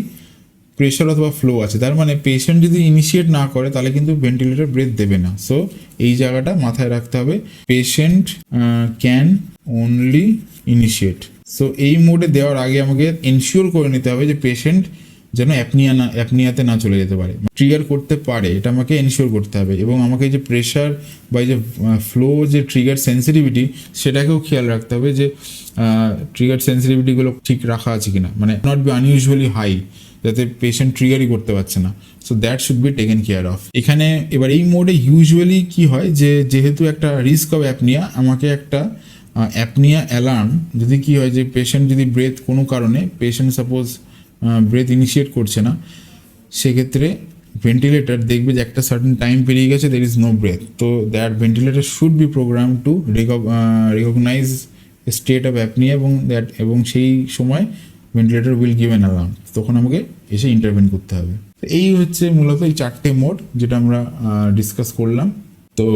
A: প্রেশার অথবা ফ্লো আছে, তার মানে পেশেন্ট যদি ইনিশিয়েট না করে তাহলে কিন্তু ভেন্টিলেটর ব্রেথ দেবে না। সো এই জায়গাটা মাথায় রাখতে হবে, patient can only initiate. So এই মোডে দেওয়ার আগে আমাকে এনশিওর করে নিতে হবে যে পেশেন্ট যেন অ্যাপনিয়াতে না চলে যেতে পারে, ট্রিগার করতে পারে, এটা আমাকে এনশিওর করতে হবে। এবং আমাকে যে প্রেশার বা যে ফ্লো, যে ট্রিগার সেন্সিটিভিটি, সেটাকেও খেয়াল রাখতে হবে যে ট্রিগার সেন্সিটিভিটিগুলো ঠিক রাখা আছে কিনা, মানে নট বি আনইউজুয়ালি হাই, যাতে পেশেন্ট ট্রিগারই করতে পারছে না। So that should be taken care of. এখানে এবার এই মোডে ইউজুয়ালি কি হয়, যে যেহেতু একটা রিস্ক অফ অ্যাপনিয়া, আমাকে একটা অ্যাপনিয়া অ্যালার্ম, যদি কি হয় যে পেশেন্ট যদি ব্রেথ কোনো কারণে পেশেন্ট সাপোজ ব্রেথ ইনিশিয়েট করছে না, সেক্ষেত্রে ভেন্টিলেটর দেখবে যে একটা সার্টেন টাইম পেরিয়ে গেছে, দের ইজ নো ব্রেথ, তো that ventilator should be program to recognise state of apnoea, এবং সেই সময় ventilator will give an alarm, তখন আমাকে এসে ইন্টারভেন করতে হবে। তো এই হচ্ছে মূলত এই 4টে মোড যেটা আমরা ডিসকাস করলাম। তো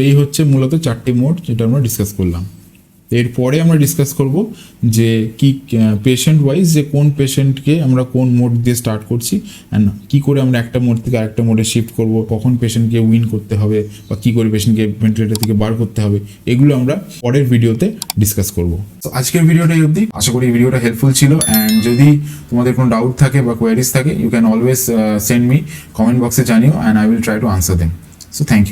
A: এই হচ্ছে মূলত 4টে মোড যেটা আমরা ডিসকাস করলাম। এরপরে আমরা ডিসকাস করব যে কি পেশেন্ট ওয়াইজ, যে কোন পেশেন্টকে আমরা কোন মোড দিয়ে স্টার্ট করছি, অ্যান্ড কী করে আমরা একটা মোড থেকে আরেকটা মোডে শিফট করব, কখন পেশেন্টকে উইন করতে হবে, বা কী করে পেশেন্টকে ভেন্টিলেটর থেকে বার করতে হবে, এগুলো আমরা পরের ভিডিওতে ডিসকাস করব। তো আজকের ভিডিওটাই অবধি, আশা করি এই ভিডিওটা হেল্পফুল ছিল, অ্যান্ড যদি তোমাদের কোনো ডাউট থাকে বা কোয়ারিজ থাকে, you can always send me comment বক্সে জানিও, and I will try to answer them. So thank you.